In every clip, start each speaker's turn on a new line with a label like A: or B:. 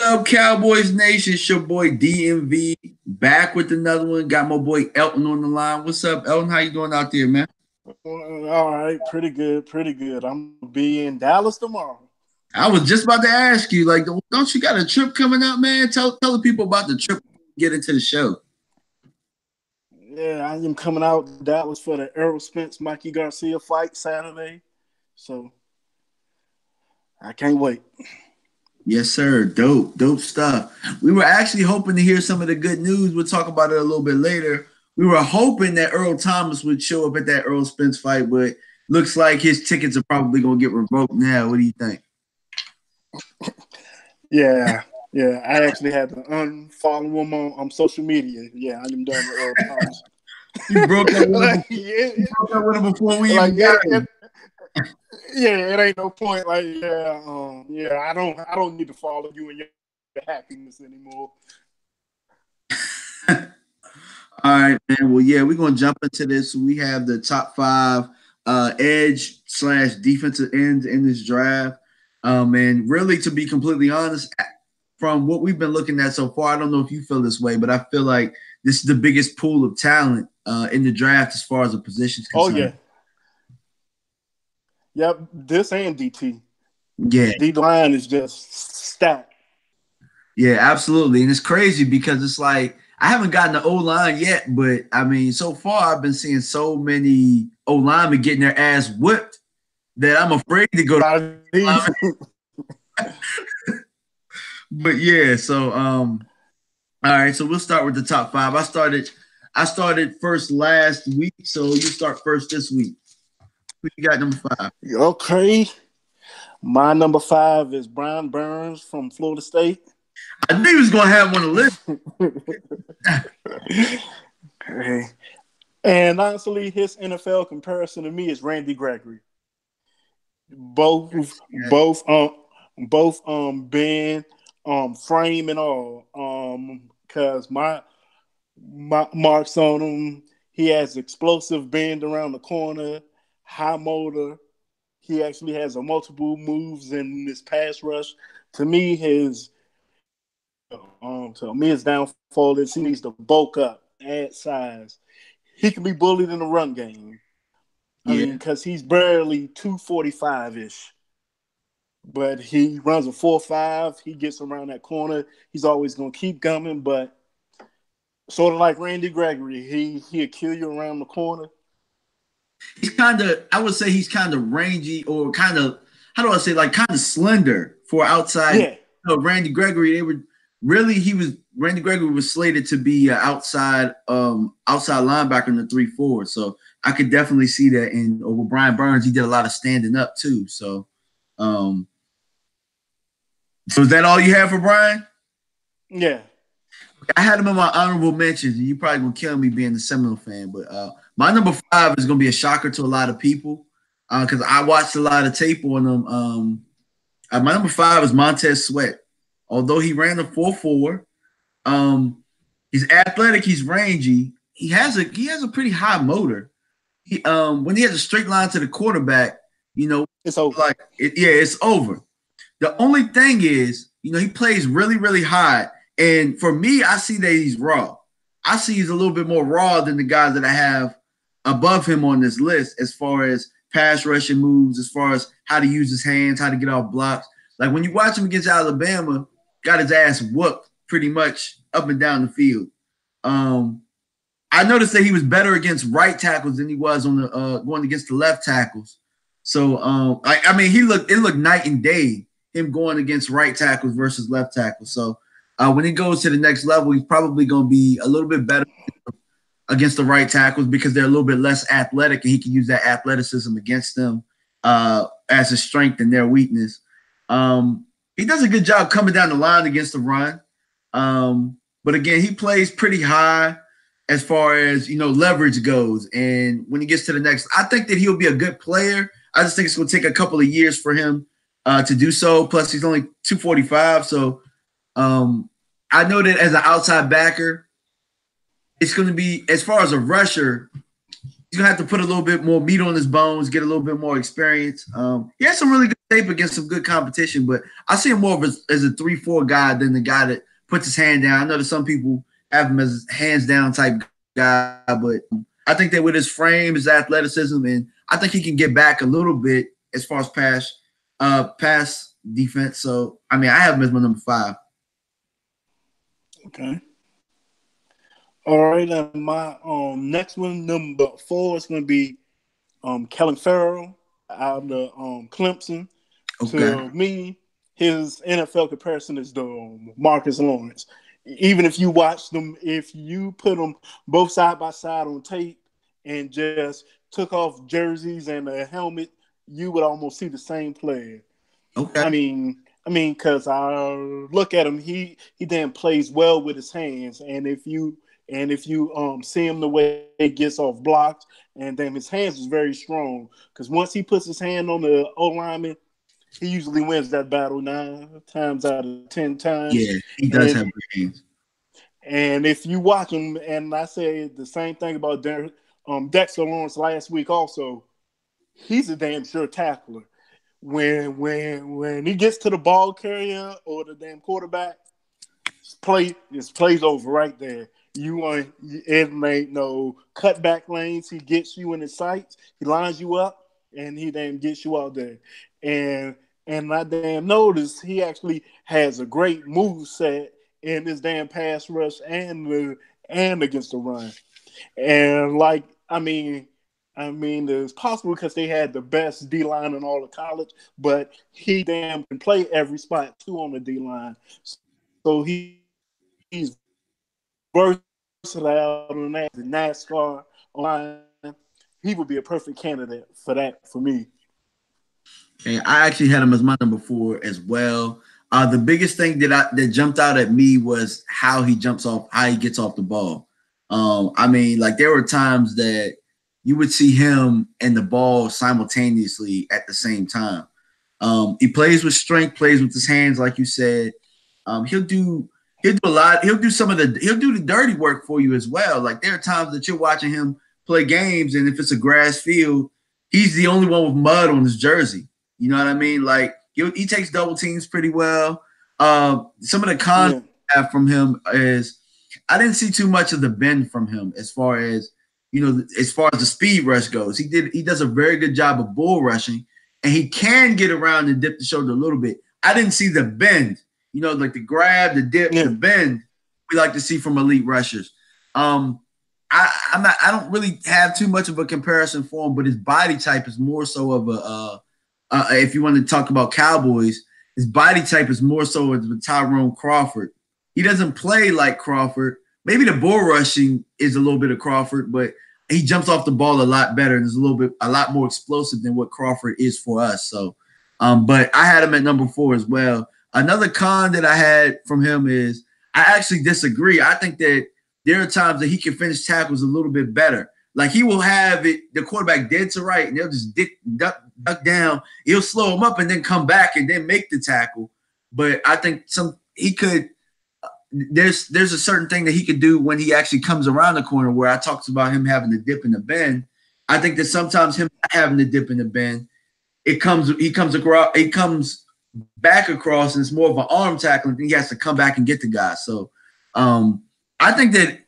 A: Up, Cowboys Nation? It's your boy DMV back with another one. Got my boy Elton on the line. What's up, Elton? How you doing out there, man?
B: All right, pretty good, pretty good. I'm gonna be in Dallas tomorrow.
A: I was just about to ask you, like, don't you got a trip coming up, man? Tell the people about the trip. Get into the show.
B: Yeah, I am coming out to Dallas for the Errol Spence Mikey Garcia fight Saturday, so I can't wait.
A: Yes, sir. Dope stuff. We were actually hoping to hear some of the good news. We'll talk about it a little bit later. We were hoping that Earl Thomas would show up at that Earl Spence fight, but looks like his tickets are probably gonna get revoked now. What do you think?
B: Yeah, yeah. I actually had to unfollow him on social media. Yeah, I'm done with Earl Thomas.
A: You broke up with him
B: like,
A: before, you broke up with him before we
B: like
A: even got him.
B: yeah, it ain't no point. Like, yeah, I don't need to follow you and your happiness anymore.
A: All right, man. Well, yeah, we're gonna jump into this. We have the top five edge slash defensive ends in this draft. And really, to be completely honest, from what we've been looking at so far, I don't know if you feel this way, but I feel like this is the biggest pool of talent in the draft as far as the positions
B: Oh
A: concerned.
B: yeah, yep. This and DT.
A: Yeah,
B: D line is just stacked.
A: yeah, absolutely. And it's crazy because it's like I haven't gotten the O line yet, but I mean, so far I've been seeing so many O linemen getting their ass whipped that I'm afraid to go to but yeah, so all right, so we'll start with the top five. I started first last week, so you start first this week. Who you got number five?
B: Okay. My number 5 is Brian Burns from Florida State.
A: I knew he was gonna have one to list.
B: Okay. And honestly, his NFL comparison to me is Randy Gregory. Both, both, bend, frame and all. Because my marks on him, he has explosive bend around the corner, high motor. He actually has a multiple moves in this pass rush. To me, his downfall is he needs to bulk up, add size. He can be bullied in the run game. I mean, because he's barely 245 ish, but he runs a 4.5. He gets around that corner. He's always gonna keep coming, but sort of like Randy Gregory, he'll kill you around the corner.
A: He's I would say he's kind of rangy or kind of, how do I say, like kind of slender for outside.
B: Yeah.
A: Randy Gregory, Randy Gregory was slated to be an outside linebacker in the 3-4. So I could definitely see that. And with Brian Burns, he did a lot of standing up too. So, so is that all you have for Brian?
B: Yeah.
A: I had him in my honorable mentions, and you probably gonna kill me being a Seminole fan, but my number 5 is gonna be a shocker to a lot of people because I watched a lot of tape on him. My number 5 is Montez Sweat. Although he ran a 4.4, he's athletic, he's rangy. He has a pretty high motor. When he has a straight line to the quarterback,
B: it's over.
A: It's over. The only thing is, he plays really, really high. And for me, I see that he's raw. I see he's a little bit more raw than the guys that I have above him on this list as far as pass rushing moves, as far as how to use his hands, how to get off blocks. Like when you watch him against Alabama, got his ass whooped pretty much up and down the field. I noticed that he was better against right tackles than he was on the going against the left tackles. So I mean, it looked night and day, him going against right tackles versus left tackles. So when he goes to the next level, he's probably going to be a little bit better against the right tackles because they're a little bit less athletic, and he can use that athleticism against them as a strength and their weakness. He does a good job coming down the line against the run. But again, he plays pretty high as far as, leverage goes. And when he gets to the next, I think that he'll be a good player. I just think it's going to take a couple of years for him to do so. Plus, he's only 245. So I know that as an outside backer, it's going to be, as far as a rusher, he's gonna have to put a little bit more meat on his bones, get a little bit more experience. He has some really good tape against some good competition, but I see him more of as a 3-4 guy than the guy that puts his hand down. I know that some people have him as a hands down type guy, but I think that with his frame, his athleticism, and I think he can get back a little bit as far as pass defense. So I mean, I have him as my number 5.
B: Okay. All right, and my next one, number 4, is going to be Kellen Farrell out of Clemson.
A: Okay.
B: To me, his NFL comparison is the Marcus Lawrence. Even if you watch them, if you put them both side by side on tape and just took off jerseys and a helmet, you would almost see the same player.
A: Okay.
B: I mean, because I look at him, he then plays well with his hands, and if you see him the way he gets off blocks, and then his hands is very strong. Because once he puts his hand on the O lineman, he usually wins that battle 9 times out of 10 times.
A: Yeah, he does have good hands.
B: And if you watch him, and I say the same thing about Dexter Lawrence last week also, he's a damn sure tackler. When he gets to the ball carrier or the damn quarterback, this plays over right there. It ain't no cutback lanes. He gets you in his sights. He lines you up, and he damn gets you out there. And I damn noticed he actually has a great move set in his damn pass rush and against the run. And it's possible because they had the best D line in all of college, but he damn can play every spot too on the D line. So he's versatile on that. The NASCAR line, he would be a perfect candidate for that for me.
A: And I actually had him as my number 4 as well. The biggest thing that jumped out at me was how he gets off the ball. There were times that you would see him and the ball simultaneously at the same time. He plays with strength, plays with his hands, like you said. He'll do a lot. He'll do the dirty work for you as well. Like there are times that you're watching him play games, and if it's a grass field, he's the only one with mud on his jersey. You know what I mean? Like he takes double teams pretty well. Some of the cons I have from him is I didn't see too much of the bend from him as far as the speed rush goes. He does a very good job of bull rushing, and he can get around and dip the shoulder a little bit. I didn't see the bend, like the grab, the dip, the bend we like to see from elite rushers. I don't really have too much of a comparison for him, but his body type is more so of if you want to talk about Cowboys, his body type is more so of Tyrone Crawford. He doesn't play like Crawford. Maybe the bull rushing is a little bit of Crawford, but he jumps off the ball a lot better and is a lot more explosive than what Crawford is for us. So, but I had him at number 4 as well. Another con that I had from him is I actually disagree. I think that there are times that he can finish tackles a little bit better. Like he will have the quarterback dead to right, and they'll just duck down. He'll slow him up and then come back and then make the tackle. But I think he could. There's a certain thing that he could do when he actually comes around the corner where I talked about him having the dip in the bend. I think that sometimes him not having the dip in the bend, he comes back across and it's more of an arm tackle and he has to come back and get the guy. So I think that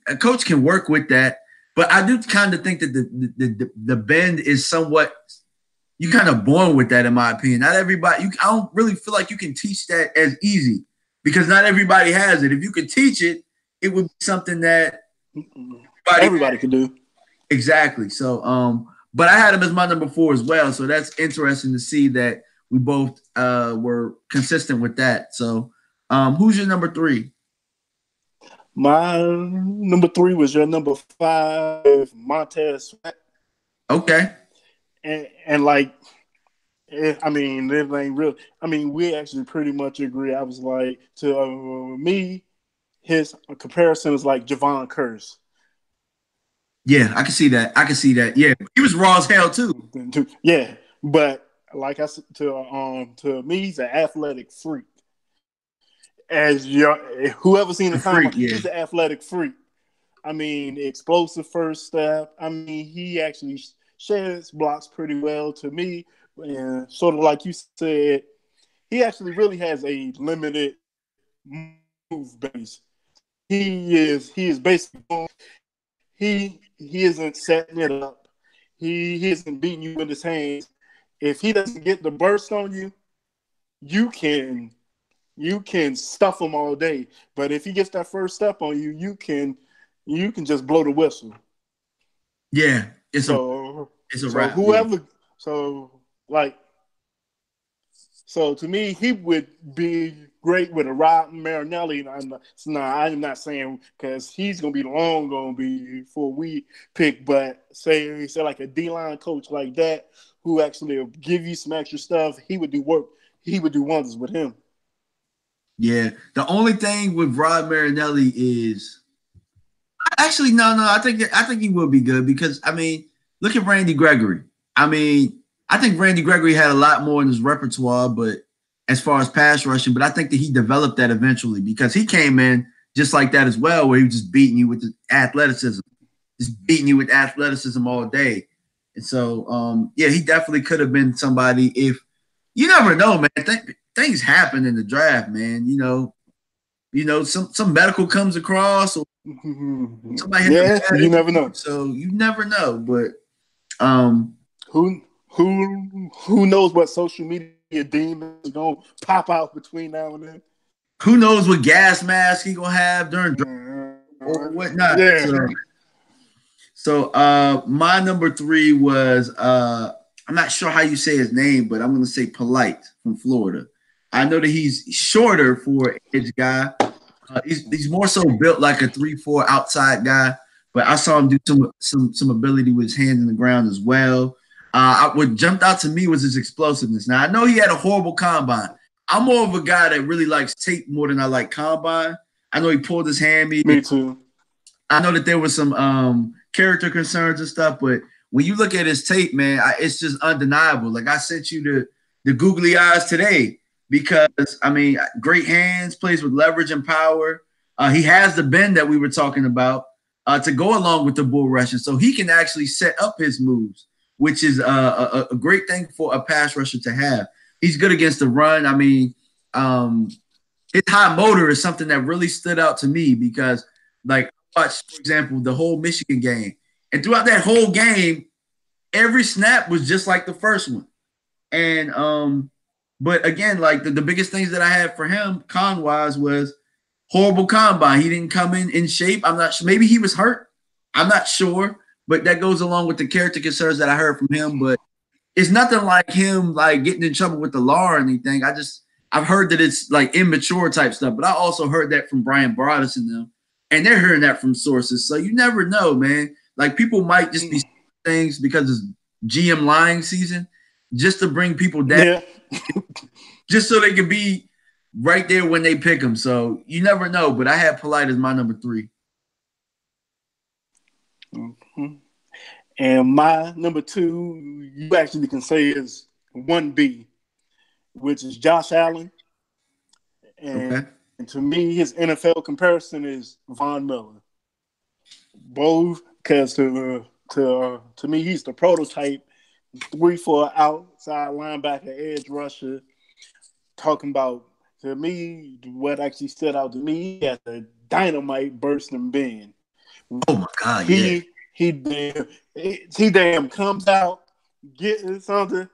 A: a coach can work with that, but I do kind of think that the bend is somewhat you kind of born with that in my opinion. Not everybody I don't really feel like you can teach that as easy. Because not everybody has it. If you could teach it, it would be something that
B: everybody can do.
A: Exactly. So, but I had him as my number 4 as well. So that's interesting to see that we both were consistent with that. So, who's your number 3?
B: My number 3 was your number 5, Montez Sweat.
A: Okay.
B: And like. It ain't real. We actually pretty much agree. I was like, to me, his comparison is like Javon Curse.
A: Yeah, I can see that. Yeah, he was raw as hell too.
B: Yeah, but like I said, to me, he's an athletic freak. As whoever seen the comic, he's an athletic freak. I mean, explosive first step. I mean, he actually sheds blocks pretty well to me. And sort of like you said, he actually really has a limited move base. He is basically he isn't setting it up. He isn't beating you with his hands. If he doesn't get the burst on you, you can stuff him all day. But if he gets that first step on you, you can just blow the whistle.
A: Yeah, it's a wrap.
B: Whoever so like so to me he would be great with a Rod Marinelli. I'm not saying because he's gonna be long gonna be before we pick, but say like a D-line coach like that who actually will give you some extra stuff. He would do work. He would do wonders with him.
A: Yeah, the only thing with Rod Marinelli is actually no. I think he will be good because I mean, look at Randy Gregory. I mean, I think Randy Gregory had a lot more in his repertoire, but as far as pass rushing, but I think that he developed that eventually because he came in just like that as well, where he was just beating you with the athleticism, just beating you with athleticism all day. And so, yeah, he definitely could have been somebody. If you never know, man, things happen in the draft, man. You know, some medical comes across or somebody.
B: Yeah, you never know.
A: So you never know, but
B: who knows what social media demons is gonna pop out between now and then?
A: Who knows what gas mask he gonna have during or whatnot?
B: Yeah.
A: So my number 3 was I'm not sure how you say his name, but I'm gonna say Polite from Florida. I know that he's shorter for an edge guy. He's more so built like a 3-4 outside guy, but I saw him do some ability with his hands in the ground as well. What jumped out to me was his explosiveness. Now I know he had a horrible combine. I'm more of a guy that really likes tape more than I like combine. I know he pulled his hammy.
B: Me too.
A: I know that there was some character concerns and stuff, but when you look at his tape, man, it's just undeniable. Like I sent you the googly eyes today because, I mean, great hands, plays with leverage and power. He has the bend that we were talking about to go along with the bull rushing, so he can actually set up his moves, which is a great thing for a pass rusher to have. He's good against the run. I mean, his high motor is something that really stood out to me because, like, watch, for example, the whole Michigan game. And throughout that whole game, every snap was just like the first one. And but again, like the biggest things that I had for him con-wise was horrible combine. He didn't come in shape. I'm not sure. Maybe he was hurt. I'm not sure. But that goes along with the character concerns that I heard from him. But it's nothing like him like getting in trouble with the law or anything. I've heard that it's like immature type stuff, but I also heard that from Brian Broaddus and them. And they're hearing that from sources. So you never know, man. Like people might just be things because it's GM lying season just to bring people down. Yeah. Just so they could be right there when they pick them. So you never know. But I had Polite as my number 3.
B: Mm-hmm. And my number 2, you actually can say is 1B, which is Josh Allen. And to me, his NFL comparison is Von Miller. Both because to me, he's the prototype 3-4 outside linebacker, edge rusher. Talking about, to me, what actually stood out to me, he had a dynamite bursting bend.
A: Oh my God!
B: He damn comes out, getting something,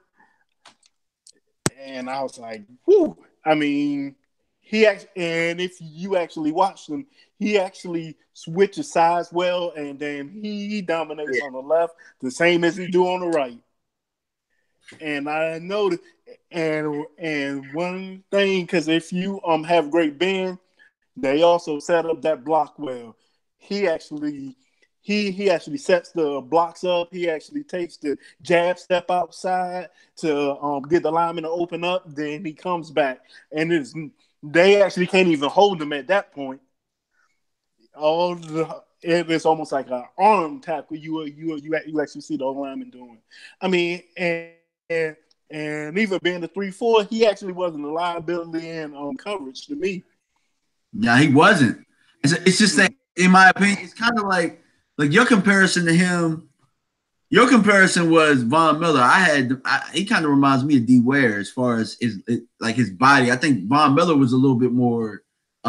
B: and I was like, "Whoo!" I mean, and if you actually watch him, he actually switches sides well, and then he dominates on the left, the same as he do on the right. And I know that, and one thing, because if you have great bend, they also set up that block well. He actually sets the blocks up. He actually takes the jab step outside to get the lineman to open up. Then he comes back, and they actually can't even hold him at that point. It's almost like an arm tackle. You actually see the lineman doing. I mean, and even being the 3-4, he actually wasn't a liability in coverage to me.
A: Yeah, he wasn't. It's just that in my opinion, it's kind of like your comparison to him. Your comparison was Von Miller. He kind of reminds me of D. Ware as far as his body. I think Von Miller was a little bit more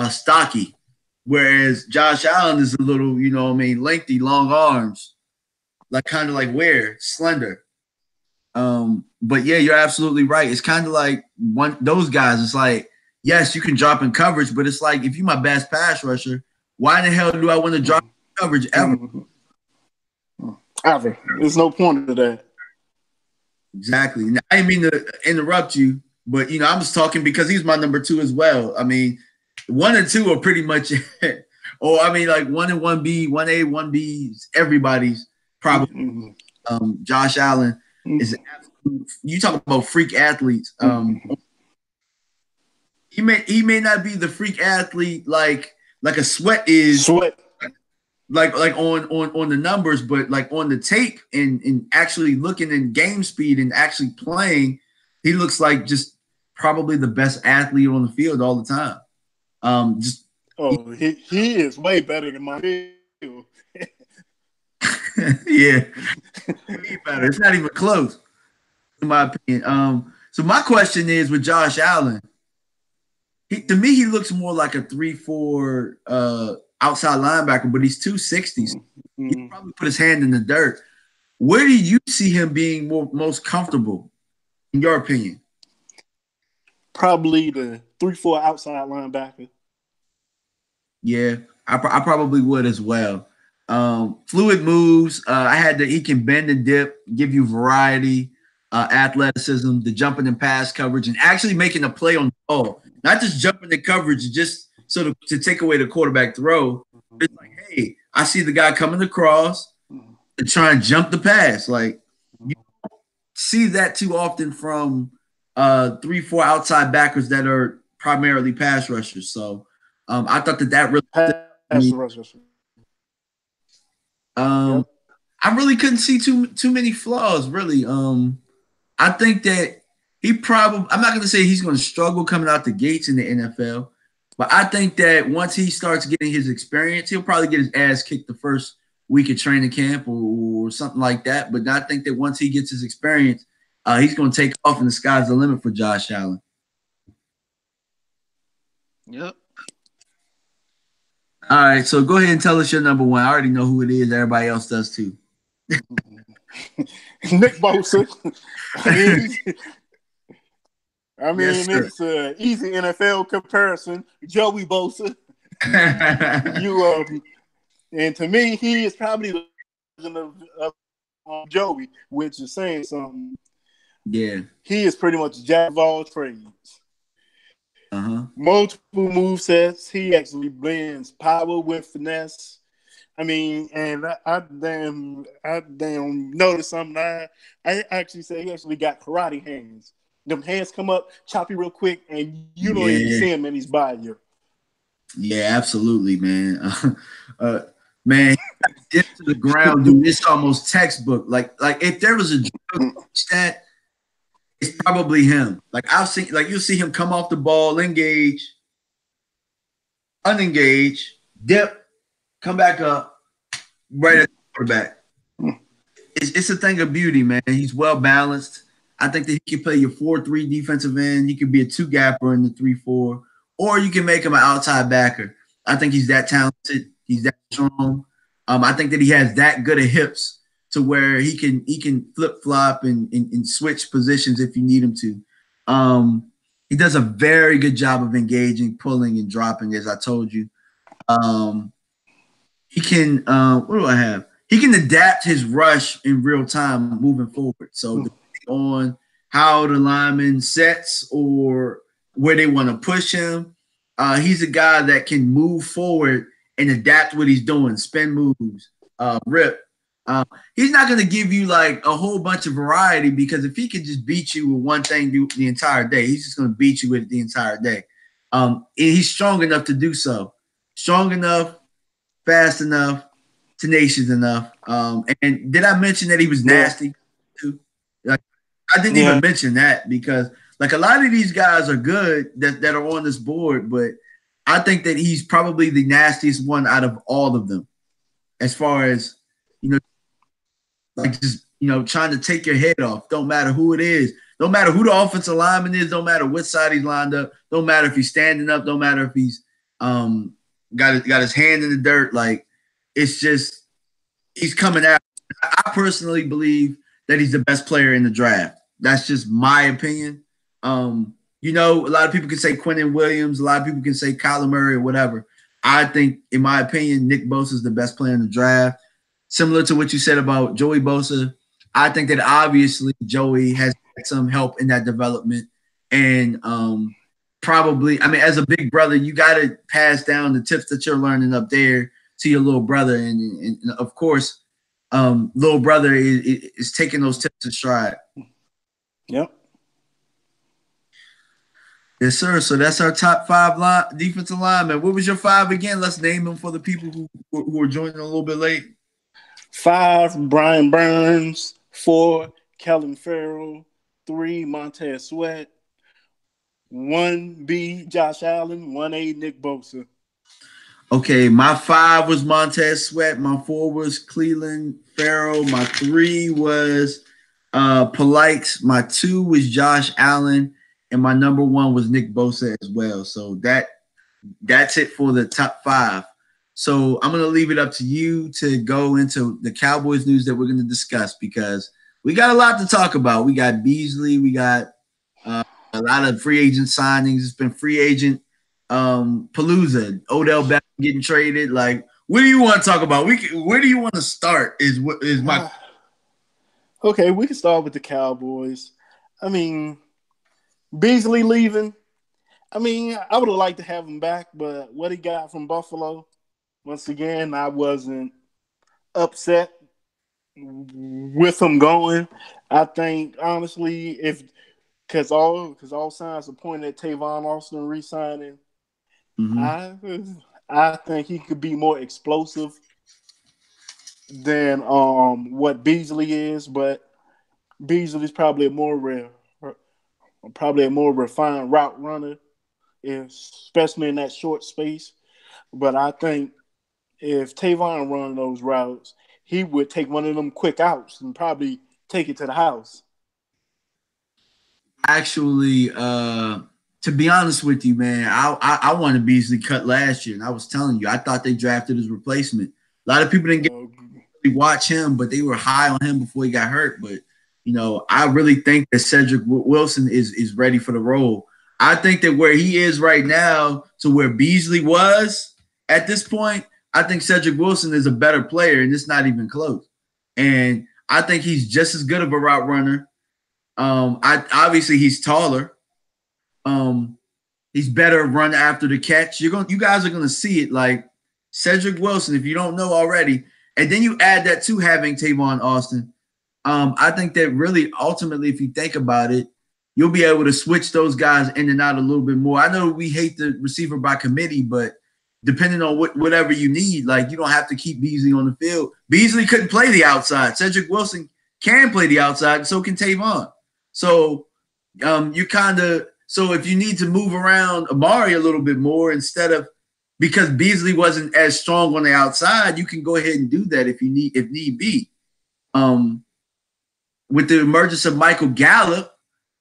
A: stocky, whereas Josh Allen is a little, lengthy, long arms, like kind of like Ware, slender. But yeah, you're absolutely right. It's kind of like those guys. It's like, yes, you can drop in coverage, but it's like if you're my best pass rusher, why in the hell do I want to drop in coverage ever?
B: Ever. There's no point to that.
A: Exactly. Now, I didn't mean to interrupt you, but I'm just talking because he's my number 2 as well. I mean, 1 and 2 are pretty much it. Or I mean, like 1 and 1B, 1A, 1B, everybody's probably. Josh Allen is an absolute. You talk about freak athletes. He may not be the freak athlete like a Sweat is. Like on the numbers, but like on the tape and actually looking in game speed and actually playing, he looks like just probably the best athlete on the field all the time.
B: He is way better than my field.
A: Yeah, way better. It's not even close, in my opinion. So my question is with Josh Allen, to me he looks more like a 3-4 outside linebacker, but he's 260. He probably put his hand in the dirt. Where do you see him being most comfortable, in your opinion?
B: Probably the 3-4 outside linebacker.
A: Yeah, I probably would as well. Fluid moves. He can bend and dip, give you variety, athleticism, the jumping and pass coverage, and actually making a play on the ball. Not just jumping in coverage, just sort of to take away the quarterback throw. It's like, hey, I see the guy coming across to try and jump the pass. Like, you don't see that too often from 3-4 outside backers that are primarily pass rushers. So I thought that really pass rushers. I really couldn't see too many flaws, really. I think that I'm not going to say he's going to struggle coming out the gates in the NFL, but I think that once he starts getting his experience, he'll probably get his ass kicked the first week of training camp or something like that. But I think that once he gets his experience, he's going to take off and the sky's the limit for Josh Allen.
B: Yep.
A: All right, so go ahead and tell us your number 1. I already know who it is. Everybody else does too.
B: Nick Bosa. Yes, it's an easy NFL comparison. Joey Bosa. And to me, he is probably the version of Joey, which is saying something.
A: Yeah.
B: He is pretty much jack of all trades. Multiple move sets. He actually blends power with finesse. I mean, and I damn noticed something. I actually say he actually got karate hands. Them hands come up, chop you real quick, and you don't even see him, and he's by you.
A: Yeah, absolutely, man. Man, get to the ground, dude. It's almost textbook. Like if there was a stat, it's probably him. Like you'll see him come off the ball, engage, unengage, dip, come back up, right at the quarterback. It's a thing of beauty, man. He's well balanced. I think that he can play your 4-3 defensive end. He could be a 2-gapper in the 3-4, or you can make him an outside backer. I think he's that talented. He's that strong. I think that he has that good of hips to where he can flip flop and switch positions if you need him to. He does a very good job of engaging, pulling, and dropping, as I told you. He can. What do I have? He can adapt his rush in real time moving forward. So on how the lineman sets or where they want to push him. He's a guy that can move forward and adapt what he's doing, spin moves, rip. He's not going to give you like a whole bunch of variety because if he could just beat you with one thing the entire day, he's just going to beat you with it the entire day. He's strong enough to do so. Strong enough, fast enough, tenacious enough. And did I mention that he was nasty too? Like, I didn't even mention that because like a lot of these guys are good that are on this board, but I think that he's probably the nastiest one out of all of them, as far as, you know, like just, you know, trying to take your head off. Don't matter who it is. Don't matter who the offensive lineman is. Don't matter what side he's lined up. Don't matter if he's standing up. Don't matter if he's got his hand in the dirt. Like, it's just, he's coming out. I personally believe that he's the best player in the draft. That's just my opinion. You know, a lot of people can say Quentin Williams. A lot of people can say Kyler Murray or whatever. I think, in my opinion, Nick Bosa is the best player in the draft. Similar to what you said about Joey Bosa, I think that obviously Joey has had some help in that development. And probably, I mean, as a big brother, you got to pass down the tips that you're learning up there to your little brother. And of course, little brother is taking those tips in stride.
B: Yep.
A: Yes, sir. So that's our top 5 defensive linemen. What was your 5 again? Let's name them for the people who are joining a little bit late.
B: 5, Brian Burns. 4, Kellen Farrell. 3, Montez Sweat. 1B, Josh Allen. 1A, Nick Bosa.
A: Okay, my 5 was Montez Sweat. My 4 was Cleveland Farrell. My 3 was Polite. My 2 was Josh Allen. And my number 1 was Nick Bosa as well. So that's it for the top 5. So I'm going to leave it up to you to go into the Cowboys news that we're going to discuss, because we got a lot to talk about. We got Beasley. We got a lot of free agent signings. It's been free agent palooza. Odell Beckham getting traded. Like, what do you want to talk about? Where do you want to start is my –
B: Okay, we can start with the Cowboys. I mean, Beasley leaving. I mean, I would have liked to have him back, but what he got from Buffalo – once again, I wasn't upset with him going. I think, honestly, because all signs are pointing at Tavon Austin re-signing, I think he could be more explosive than what Beasley is, but Beasley's probably a more refined route runner, especially in that short space. But I think if Tavon run those routes, he would take one of them quick outs and probably take it to the house.
A: Actually, to be honest with you, man, I wanted Beasley cut last year, and I was telling you, I thought they drafted his replacement. A lot of people didn't get to watch him, but they were high on him before he got hurt. But, you know, I really think that Cedric Wilson is ready for the role. I think that where he is right now to where Beasley was at this point, I think Cedric Wilson is a better player, and it's not even close. And I think he's just as good of a route runner. Obviously he's taller. He's better run after the catch. You guys are gonna see it. Like Cedric Wilson, if you don't know already, and then you add that to having Tavon Austin. I think that really ultimately, if you think about it, you'll be able to switch those guys in and out a little bit more. I know we hate the receiver by committee, but depending on whatever you need, like you don't have to keep Beasley on the field. Beasley couldn't play the outside. Cedric Wilson can play the outside, and so can Tavon. So so if you need to move around Amari a little bit more because Beasley wasn't as strong on the outside, you can go ahead and do that if need be. With the emergence of Michael Gallup,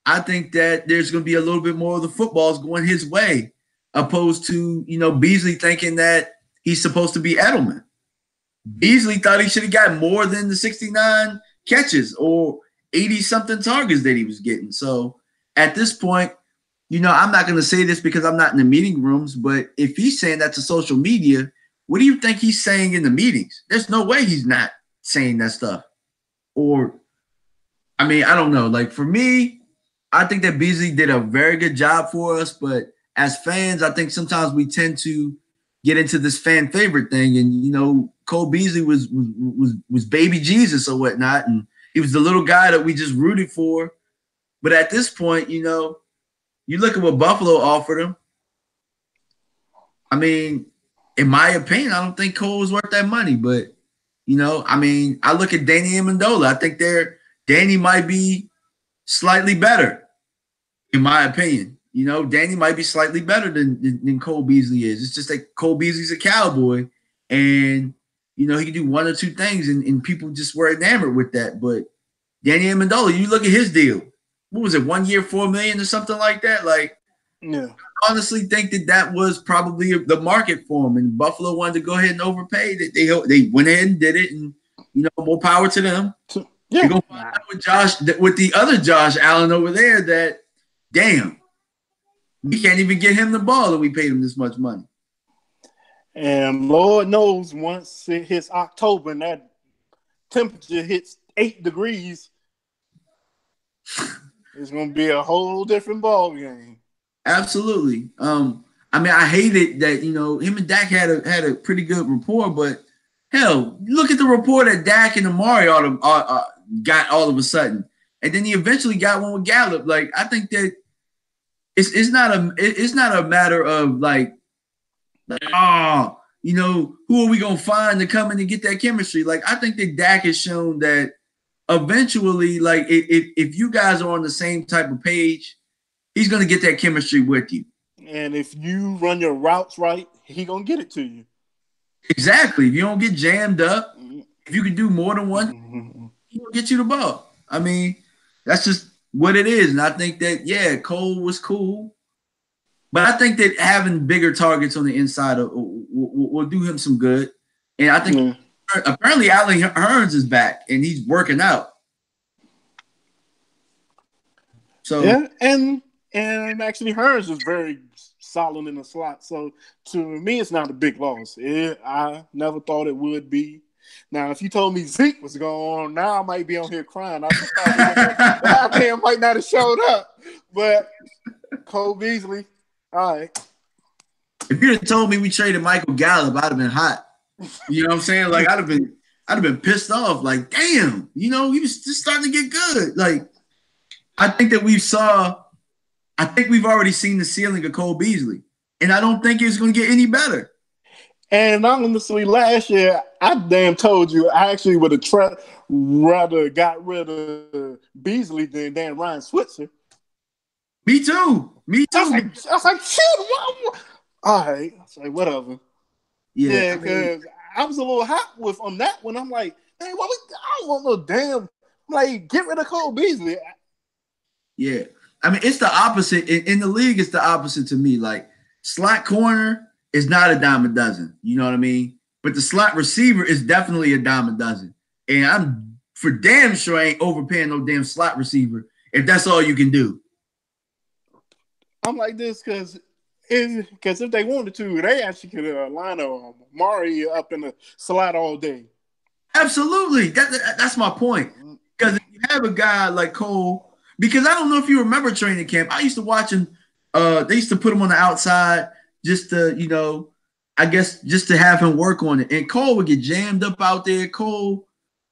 A: I think that there's going to be a little bit more of the footballs going his way, opposed to, Beasley thinking that he's supposed to be Edelman. Beasley thought he should have got more than the 69 catches or 80-something targets that he was getting. So at this point, I'm not going to say this because I'm not in the meeting rooms, but if he's saying that to social media, what do you think he's saying in the meetings? There's no way he's not saying that stuff. I don't know. Like, for me, I think that Beasley did a very good job for us, but as fans, I think sometimes we tend to get into this fan favorite thing. And, Cole Beasley was baby Jesus or whatnot, and he was the little guy that we just rooted for. But at this point, you look at what Buffalo offered him. I mean, in my opinion, I don't think Cole was worth that money. But, I look at Danny Amendola. I think Danny might be slightly better, in my opinion. Danny might be slightly better than Cole Beasley is. It's just that Cole Beasley's a Cowboy, and he can do one or two things, and people just were enamored with that. But Danny Amendola, you look at his deal. What was it? 1 year, $4 million or something like that? Like,
B: yeah.
A: I honestly think that was probably the market for him, and Buffalo wanted to go ahead and overpay. They went ahead and did it, and more power to them.
B: Yeah.
A: You're gonna find out with the other Josh Allen over there that, damn, we can't even get him the ball, and we paid him this much money.
B: And Lord knows, once it hits October and that temperature hits 8 degrees, it's gonna be a whole different ball game.
A: Absolutely. I hated that him and Dak had a pretty good rapport, but hell, look at the rapport that Dak and Amari got all of a sudden, and then he eventually got one with Gallup. Like, I think that it's not a matter of like who are we gonna find to come in and get that chemistry? Like, I think that Dak has shown that eventually, like, if you guys are on the same type of page, he's gonna get that chemistry with you.
B: And if you run your routes right, he gonna get it to you.
A: Exactly. If you don't get jammed up, if you can do more than one, he'll get you the ball. I mean, that's just what it is. And I think that, Cole was cool. But I think that having bigger targets on the inside will do him some good. And I think apparently Allen Hurns is back and he's working out. So
B: yeah, and actually Hurns is very solid in the slot. So to me, it's not a big loss. I never thought it would be. Now, if you told me Zeke was going, now I might be on here crying. I just thought Alabama might not have showed up. But Cole Beasley, all right.
A: If you'd have told me we traded Michael Gallup, I'd have been hot. You know what I'm saying? Like, I'd have been pissed off. Like, damn, he was just starting to get good. Like, I think we've already seen the ceiling of Cole Beasley, and I don't think it's going to get any better.
B: And honestly, last year, I damn told you I actually would have rather got rid of Beasley than Ryan Switzer.
A: Me too.
B: I was like, shit. All right. I was like, whatever. Yeah, because I was a little hot on that one. I'm like, hey, I don't want no damn. Like, get rid of Cole Beasley.
A: Yeah. I mean, it's the opposite. In the league, it's the opposite to me. Like, slot corner is not a dime a dozen. You know what I mean? But the slot receiver is definitely a dime a dozen. And I'm for damn sure I ain't overpaying no damn slot receiver if that's all you can do.
B: I'm like this because if they wanted to, they actually could line a Mari up in the slot all day.
A: Absolutely. That's my point. Because if you have a guy like Cole, because I don't know if you remember training camp, I used to watch him. They used to put him on the outside just to, I guess just to have him work on it. And Cole would get jammed up out there. Cole,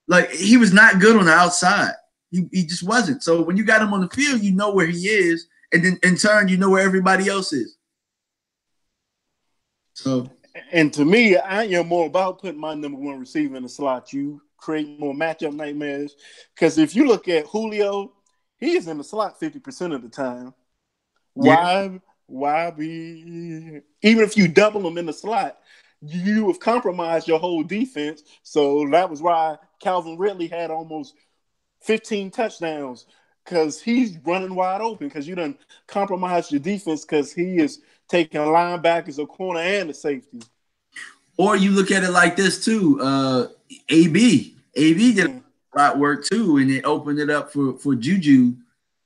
A: like, he was not good on the outside. He just wasn't. So when you got him on the field, you know where he is. And then in turn, you know where everybody else is. So,
B: and to me, I am more about putting my number one receiver in the slot. You create more matchup nightmares. Because if you look at Julio, he is in the slot 50% of the time.
A: Yeah.
B: Why be? Even if you double him in the slot, you have compromised your whole defense. So that was why Calvin Ridley had almost 15 touchdowns. Because he's running wide open because you done compromised your defense because he is taking linebackers, a corner, and a safety.
A: Or you look at it like this too. AB did a lot of work too, and it opened it up for Juju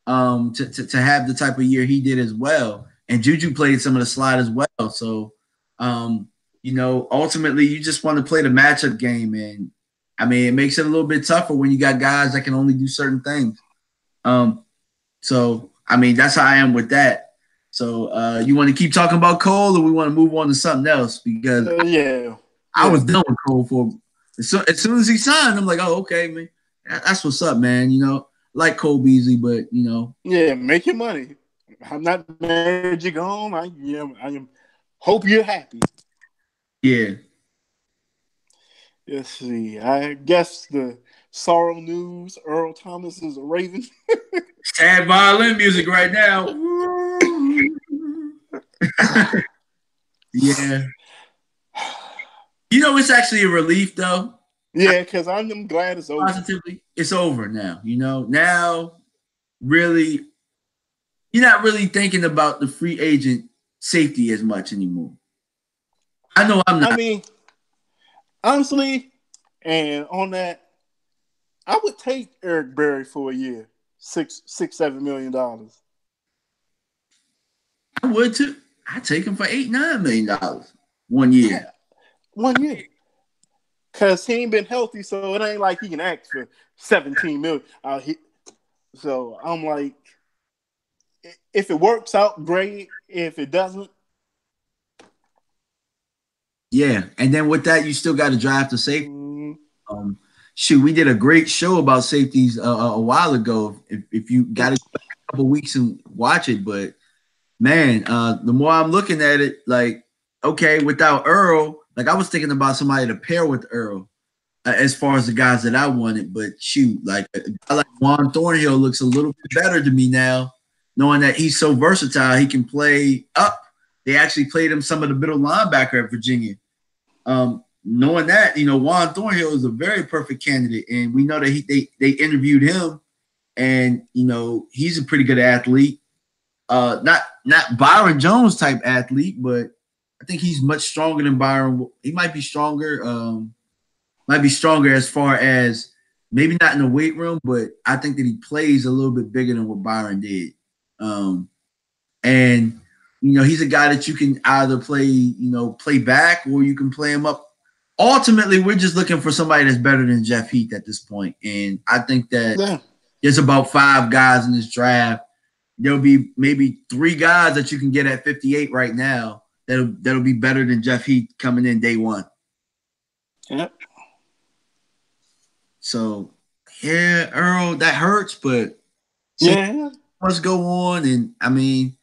A: to have the type of year he did as well. And Juju played some of the slide as well. So, ultimately you just want to play the matchup game. And, I mean, it makes it a little bit tougher when you got guys that can only do certain things. So, I mean, that's how I am with that. So, you want to keep talking about Cole, or we want to move on to something else? Because I was done with Cole as soon as he signed. I'm like, oh, okay, man, that's what's up, man. Like Cole Beasley, but
B: yeah, make your money. I'm not mad you're gone. I am. Hope you're happy.
A: Yeah.
B: Let's see. I guess the sorrow news. Earl Thomas is a Raven.
A: Sad violin music right now. Yeah. It's actually a relief though.
B: Yeah, because I'm glad it's over.
A: Positively, it's over now. Now really, you're not really thinking about the free agent safety as much anymore. I know I'm
B: I
A: not.
B: mean, honestly, and on that, I would take Eric Berry for a year, $7 million.
A: I would too. I'd take him for $8-9 million 1 year.
B: Yeah, 1 year. Cause he ain't been healthy, so it ain't like he can act for 17 million. So I'm like, if it works out, great. If it doesn't,
A: Yeah, and then with that, you still got to draft a safety.
B: mm,
A: Shoot, we did a great show about safeties a while ago. If you got to go back a couple weeks and watch it, but man, the more I'm looking at it, like, okay, without Earl, like I was thinking about somebody to pair with Earl as far as the guys that I wanted. But shoot, like a guy like Juan Thornhill looks a little bit better to me now, knowing that he's so versatile. He can play up. They actually played him some of the middle linebacker at Virginia. Knowing that, Juan Thornhill is a very perfect candidate, and we know that they interviewed him, and he's a pretty good athlete. Not Byron Jones type athlete, but I think he's much stronger than Byron. He might be stronger. Might be stronger as far as maybe not in the weight room, but I think that he plays a little bit bigger than what Byron did. And he's a guy that you can either play back or you can play him up. Ultimately, we're just looking for somebody that's better than Jeff Heath at this point. And I think that there's about 5 guys in this draft. There'll be maybe 3 guys that you can get at 58 right now that'll be better than Jeff Heath coming in day one.
B: Yep.
A: So yeah, Earl, that hurts, but let's go on. And I mean,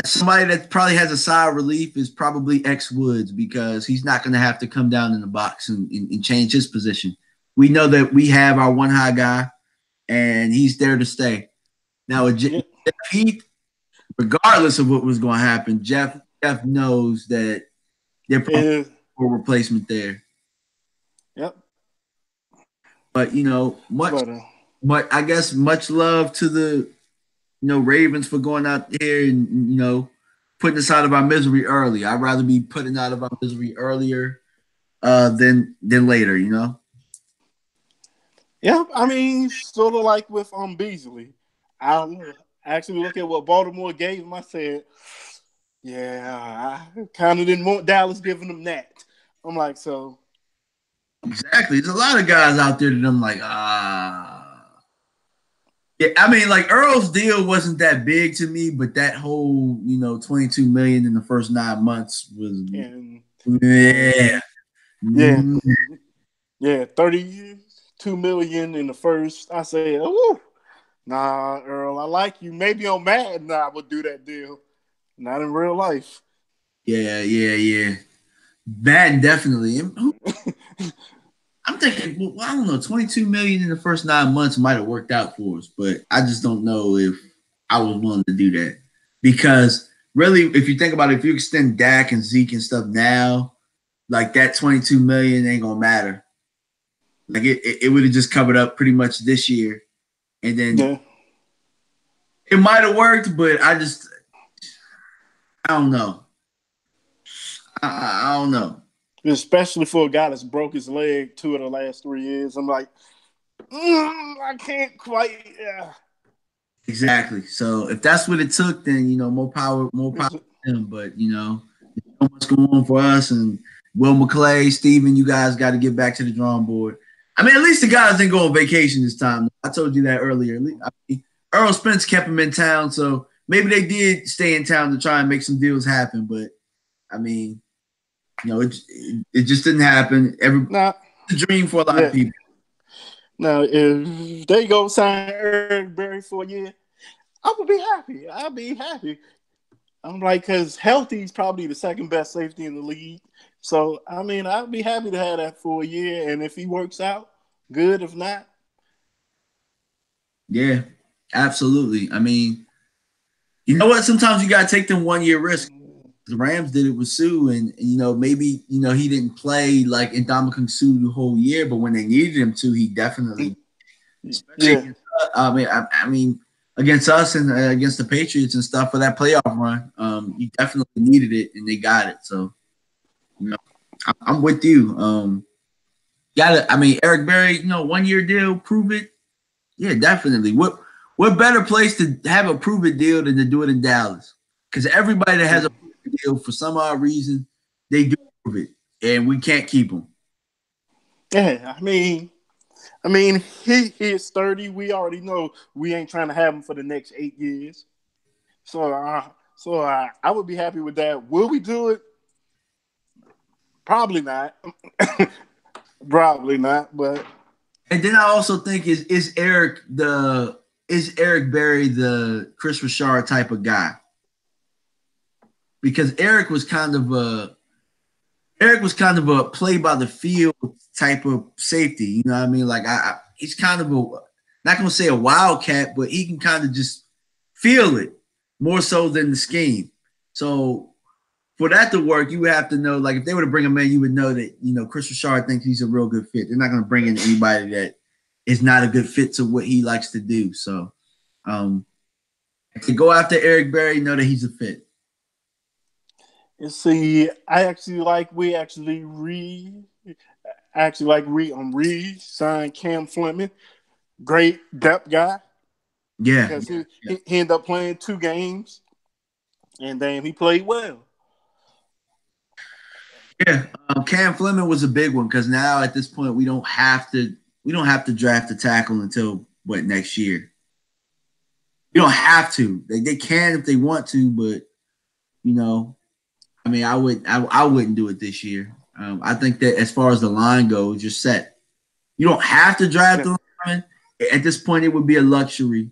A: somebody that probably has a sigh of relief is probably X Woods, because he's not going to have to come down in the box and change his position. We know that we have our one high guy, and he's there to stay. Now, Jeff Heath, regardless of what was going to happen, Jeff knows that they're probably a replacement there.
B: Yep.
A: But but I guess much love to the Ravens for going out here and putting us out of our misery early. I'd rather be putting out of our misery earlier than later.
B: Yeah, I mean, sort of like with Beasley. I actually look at what Baltimore gave him. I said, yeah, I kind of didn't want Dallas giving them that. I'm like, so.
A: Exactly. There's a lot of guys out there that I'm like, Yeah, I mean, like Earl's deal wasn't that big to me, but that whole, $22 million in the first 9 months was,
B: yeah, $32 million in the first. I said, oh, nah, Earl, I like you. Maybe on Madden I would do that deal, not in real life.
A: Yeah. Madden definitely. I'm thinking, well, I don't know, $22 million in the first 9 months might have worked out for us, but I just don't know if I was willing to do that. Because really, if you think about it, if you extend Dak and Zeke and stuff now, like that $22 million ain't gonna matter. Like it would have just covered up pretty much this year, and then it might have worked, but I don't know. I don't know.
B: Especially for a guy that's broke his leg 2 of the last 3 years. I'm like, I can't quite.
A: Exactly. So if that's what it took, then more power to him. But there's so much going on for us, and Will McClay, Steven, you guys got to get back to the drawing board. I mean, at least the guys didn't go on vacation this time. I told you that earlier. Earl Spence kept him in town, so maybe they did stay in town to try and make some deals happen. But I mean, it just didn't happen. It's a dream for a lot of people.
B: Now, if they go sign Eric Berry for a year, I would be happy. I'll be happy. I'm like, because healthy is probably the second best safety in the league. So, I mean, I'd be happy to have that for a year. And if he works out, good. If not.
A: Yeah, absolutely. I mean, you know what? Sometimes you got to take them 1 year risk. The Rams did it with Sue, and maybe he didn't play like Ndamukong Suh the whole year, but when they needed him to, he definitely, especially
B: Yeah.
A: against, I mean against us and against the Patriots and stuff for that playoff run. You definitely needed it, and they got it. So I'm with you. Eric Berry, 1 year deal, prove it. Yeah, definitely. What better place to have a prove it deal than to do it in Dallas? Because everybody that has a prove it deal for some odd reason, they do prove it, and we can't keep them.
B: Yeah, he is 30. We already know we ain't trying to have him for the next 8 years. So I would be happy with that. Will we do it? Probably not. Probably not. But
A: and then I also think is Eric Berry the Chris Richard type of guy? Because Eric was kind of a play by the field type of safety. You know what I mean? Like he's kind of not gonna say a wildcat, but he can kind of just feel it more so than the scheme. So for that to work, you would have to know, like if they were to bring him in, you would know that Chris Richard thinks he's a real good fit. They're not gonna bring in anybody that is not a good fit to what he likes to do. So to go after Eric Berry, know that he's a fit.
B: you see, I actually like re-signed Cam Fleming. Great depth guy.
A: Yeah.
B: Because he ended up playing 2 games, and then he played well.
A: Yeah, Cam Fleming was a big one because now at this point we don't have to draft a tackle until next year. You don't have to. They can if they want to, but I wouldn't do it this year. I think that as far as the line goes, you're set. You don't have to draft the lineman. At this point, it would be a luxury.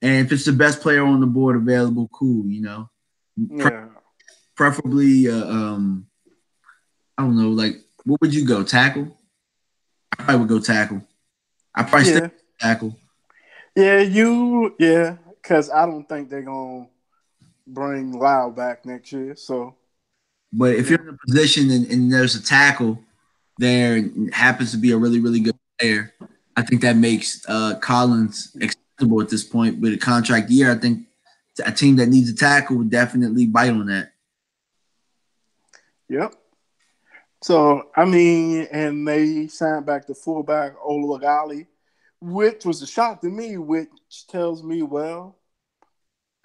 A: And if it's the best player on the board available, cool.
B: Yeah.
A: Preferably, I don't know, like what would you go tackle? I probably would go tackle. I probably still tackle.
B: Yeah, because I don't think they're gonna bring Lyle back next year. So,
A: but if you're in a position and there's a tackle there and happens to be a really, really good player, I think that makes Collins acceptable at this point. With a contract year, I think a team that needs a tackle would definitely bite on that.
B: Yep. So, and they signed back the fullback Olagali, which was a shock to me, which tells me, well,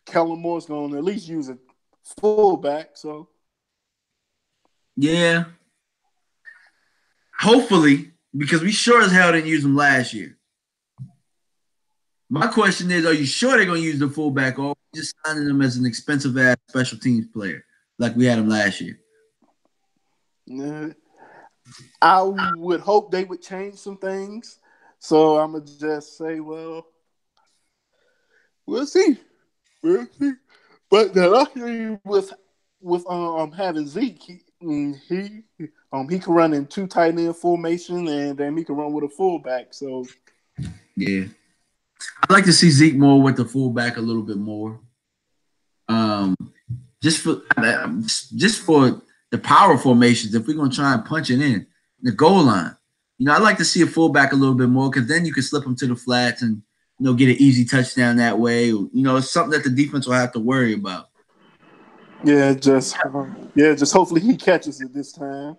B: Kellen Moore's going to at least use a fullback. So,
A: yeah. Hopefully, because we sure as hell didn't use them last year. My question is, are you sure they're going to use the fullback, or just signing them as an expensive-ass special teams player like we had him last year?
B: I would hope they would change some things. So I'm going to just say, well, we'll see. But the luckily with having Zeke, he can run in 2 tight end formation, and then he can run with a fullback. So
A: yeah, I'd like to see Zeke more with the fullback a little bit more. Just for the power formations, if we're gonna try and punch it in the goal line, I'd like to see a fullback a little bit more because then you can slip them to the flats and get an easy touchdown that way. It's something that the defense will have to worry about.
B: Yeah, just hopefully he catches it this time.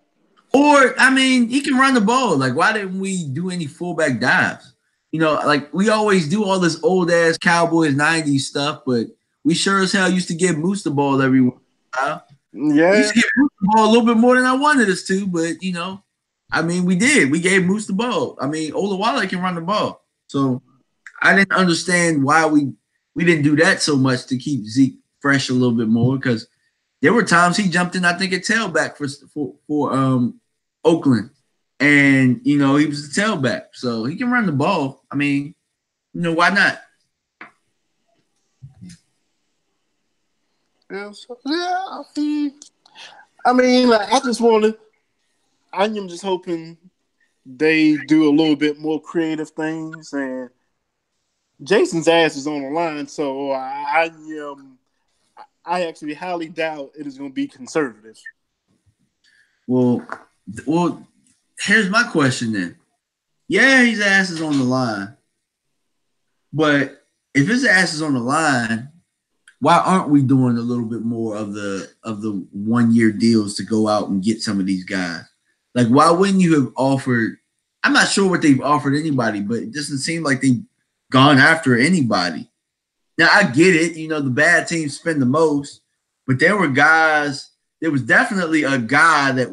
A: Or he can run the ball. Like, why didn't we do any fullback dives? Like we always do all this old ass Cowboys '90s stuff, but we sure as hell used to give Moose the ball every once in a while.
B: Yeah,
A: we used to give Moose the ball a little bit more than I wanted us to, but we did. We gave Moose the ball. Olawale can run the ball, so I didn't understand why we didn't do that so much to keep Zeke fresh a little bit more, because there were times he jumped in, I think, at tailback for Oakland, and he was the tailback, so he can run the ball. Why not?
B: Yeah, I'm just hoping they do a little bit more creative things, and Jason's ass is on the line, so I actually highly doubt it is going to be conservative.
A: Well, here's my question then. Yeah, his ass is on the line, but if his ass is on the line, why aren't we doing a little bit more of the 1 year deals to go out and get some of these guys? Like, why wouldn't you have offered? I'm not sure what they've offered anybody, but it doesn't seem like they've gone after anybody. Now I get it, the bad teams spend the most, but there were guys. There was definitely a guy that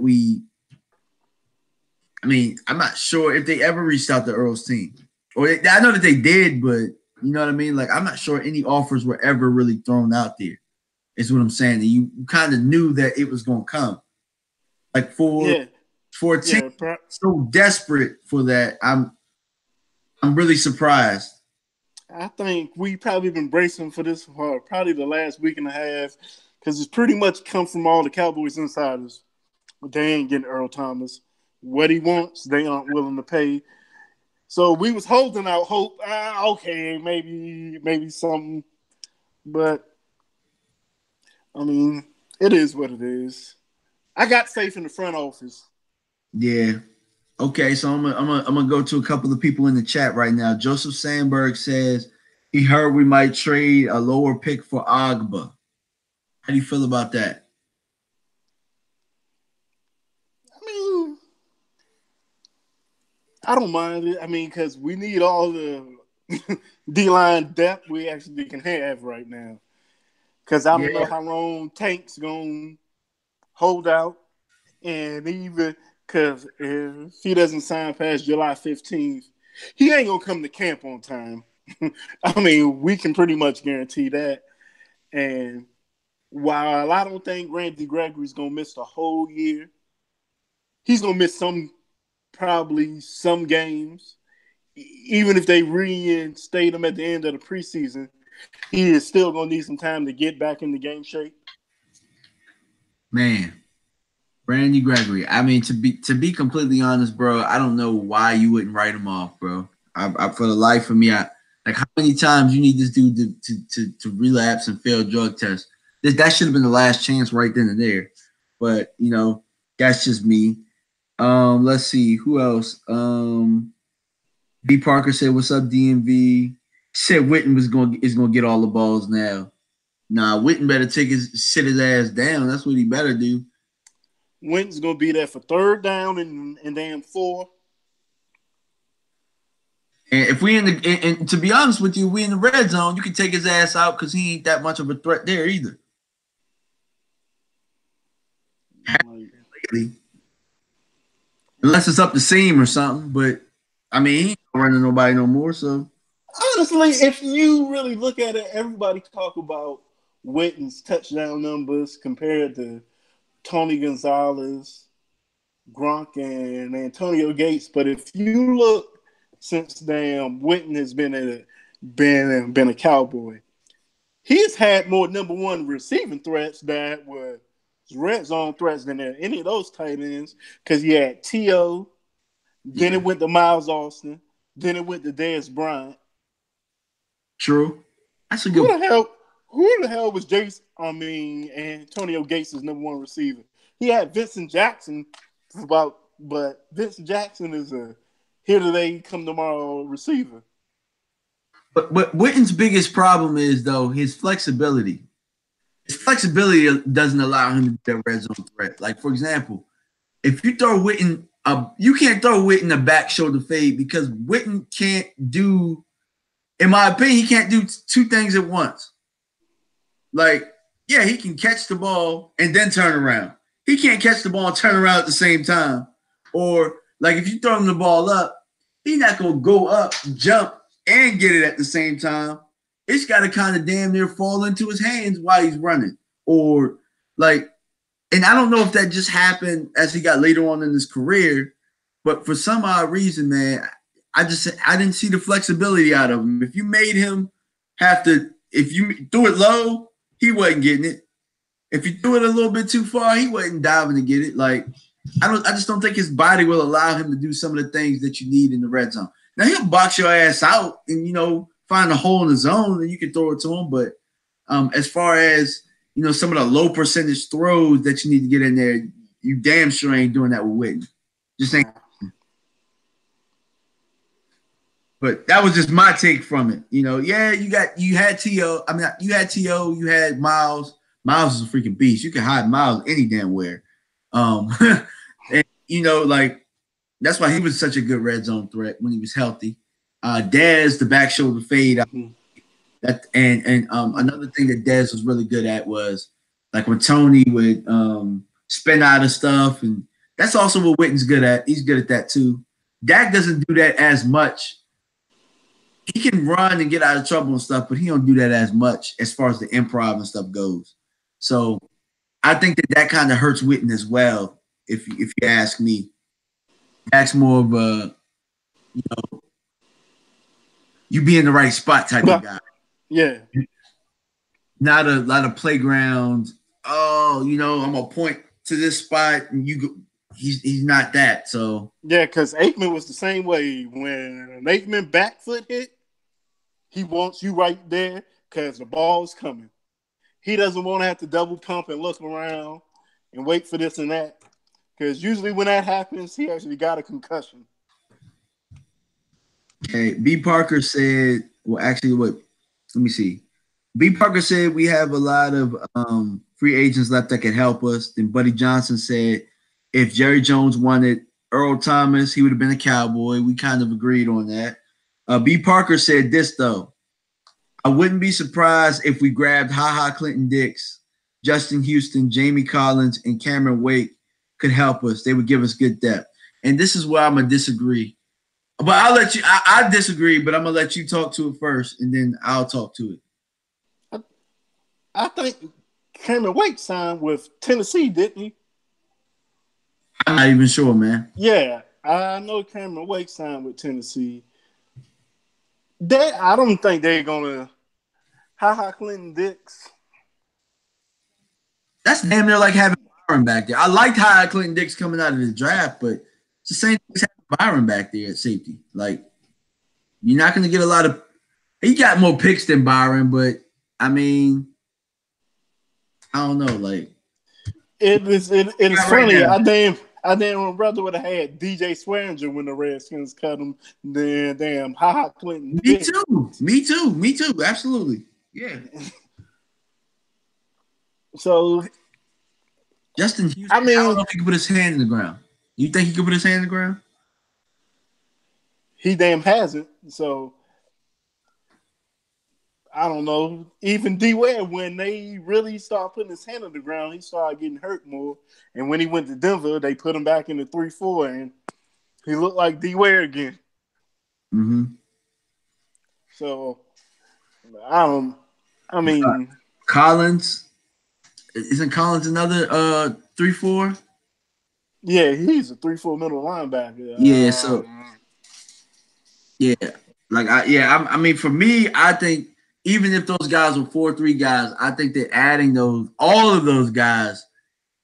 A: I'm not sure if they ever reached out to Earl's team, I know that they did, but you know what I mean. Like, I'm not sure any offers were ever really thrown out there. Is what I'm saying. And you kind of knew that it was going to come. Like for a team so desperate for that, I'm really surprised.
B: I think we probably been bracing for this for probably the last week and a half because it's pretty much come from all the Cowboys insiders. They ain't getting Earl Thomas. What he wants, they aren't willing to pay. So we was holding out hope. Okay, maybe something. But, I mean, it is what it is. I got faith in the front office.
A: Yeah. Okay, so I'm gonna go to a couple of people in the chat right now. Joseph Sandberg says he heard we might trade a lower pick for Agba. How do you feel about that?
B: I don't mind it. Because we need all the D-line depth we actually can have right now. Because I don't know how long Tank's going to hold out. And even because if he doesn't sign past July 15th, he ain't going to come to camp on time. We can pretty much guarantee that. And while I don't think Randy Gregory's going to miss the whole year, he's going to miss probably some games. Even if they reinstate him at the end of the preseason, he is still going to need some time to get back into game shape.
A: Man, Randy Gregory. To be completely honest, bro, I don't know why you wouldn't write him off, bro. I for the life of me, like how many times you need this dude to relapse and fail drug tests. That should have been the last chance right then and there. But that's just me. Let's see who else. B Parker said, "What's up, DMV?" Said Witten is gonna get all the balls now. Nah, Witten better sit his ass down. That's what he better do.
B: Witten's gonna be there for third down and damn 4.
A: And if we and to be honest with you, we in the red zone, you can take his ass out because he ain't that much of a threat there either. Unless it's up the seam or something, but he ain't running nobody no more. So
B: honestly, if you really look at it, everybody talk about Witten's touchdown numbers compared to Tony Gonzalez, Gronk, and Antonio Gates. But if you look since Witten has been a Cowboy, he's had more number one receiving threats that were red zone threats than any of those tight ends because he had T.O., then it went to Miles Austin, then it went to Dez Bryant.
A: True. That's a good.
B: Who the hell was Antonio Gates' number one receiver? He had Vincent Jackson but Vincent Jackson is a here today, come tomorrow receiver.
A: But Witten's biggest problem is though his flexibility. His flexibility doesn't allow him to be a red zone threat. Like, for example, if you throw Witten you can't throw Witten a back shoulder fade because Witten can't do, in my opinion, he can't do two things at once. Like, yeah, he can catch the ball and then turn around. He can't catch the ball and turn around at the same time. Or, like, if you throw him the ball up, he's not going to go up, jump, and get it at the same time. It's got to kind of damn near fall into his hands while he's running. Or, like, and I don't know if that just happened as he got later on in his career, but for some odd reason, man, I didn't see the flexibility out of him. If you made him if you threw it low, he wasn't getting it. If you threw it a little bit too far, he wasn't diving to get it. Like, I just don't think his body will allow him to do some of the things that you need in the red zone. Now he'll box your ass out and find a hole in the zone and you can throw it to him. But as far as some of the low percentage throws that you need to get in there, you damn sure ain't doing that with Witten. Just ain't. But that was just my take from it. Yeah, you had T.O. I mean, you had T.O., you had Miles. Miles is a freaking beast. You can hide Miles any damn where. And like that's why he was such a good red zone threat when he was healthy. Dez, the back shoulder fade. That and another thing that Dez was really good at was like when Tony would spin out of stuff, and that's also what Witten's good at. He's good at that too. Dak doesn't do that as much. He can run and get out of trouble and stuff, but he don't do that as much as far as the improv and stuff goes. So I think that kind of hurts Witten as well, if you ask me. That's more of a, you be in the right spot type of guy.
B: Yeah.
A: Not a lot of playground. Oh, I'm gonna point to this spot, and you go. He's not that. So
B: yeah, because Aikman was the same way. When an Aikman back foot hit, he wants you right there because the ball's coming. He doesn't want to have to double pump and look around and wait for this and that. Because usually when that happens, he actually got a concussion.
A: Okay, B. Parker said, well, actually, let me see. B. Parker said we have a lot of free agents left that can help us. Then Buddy Johnson said if Jerry Jones wanted Earl Thomas, he would have been a Cowboy. We kind of agreed on that. B. Parker said this, though. I wouldn't be surprised if we grabbed HaHa Clinton Dix, Justin Houston, Jamie Collins, and Cameron Wake could help us. They would give us good depth. And this is where I'm going to disagree. But I'll let you – I disagree, but I'm going to let you talk to it first, and then I'll talk to it.
B: I think Cameron Wake signed with Tennessee, didn't he?
A: I'm not even sure, man.
B: Yeah, I know Cameron Wake signed with Tennessee. I don't think they're going to – HaHa Clinton Dix.
A: That's damn near like having Byron back there. I liked HaHa Clinton Dix coming out of the draft, but it's the same thing as having Byron back there at safety. Like, you're not going to get a lot of – he got more picks than Byron, but, I mean, I don't know. Like,
B: it is funny. Right, I damn brother would have had DJ Swearinger when the Redskins cut him. Then damn HaHa Clinton.
A: Me too. Absolutely. Yeah.
B: So
A: Justin Houston, I don't know if he can put his hand in the ground. You think he can put his hand in the ground?
B: He damn hasn't. So I don't know. Even D Ware, when they really start putting his hand on the ground, he started getting hurt more. And when he went to Denver, they put him back in the 3-4, and he looked like D Ware again.
A: Mm-hmm.
B: So I mean,
A: Collins, isn't Collins another 3-4?
B: Yeah, he's a 3-4 middle linebacker.
A: Yeah, so yeah, like I mean, for me, I think even if those guys were 4-3 guys, I think that adding all of those guys,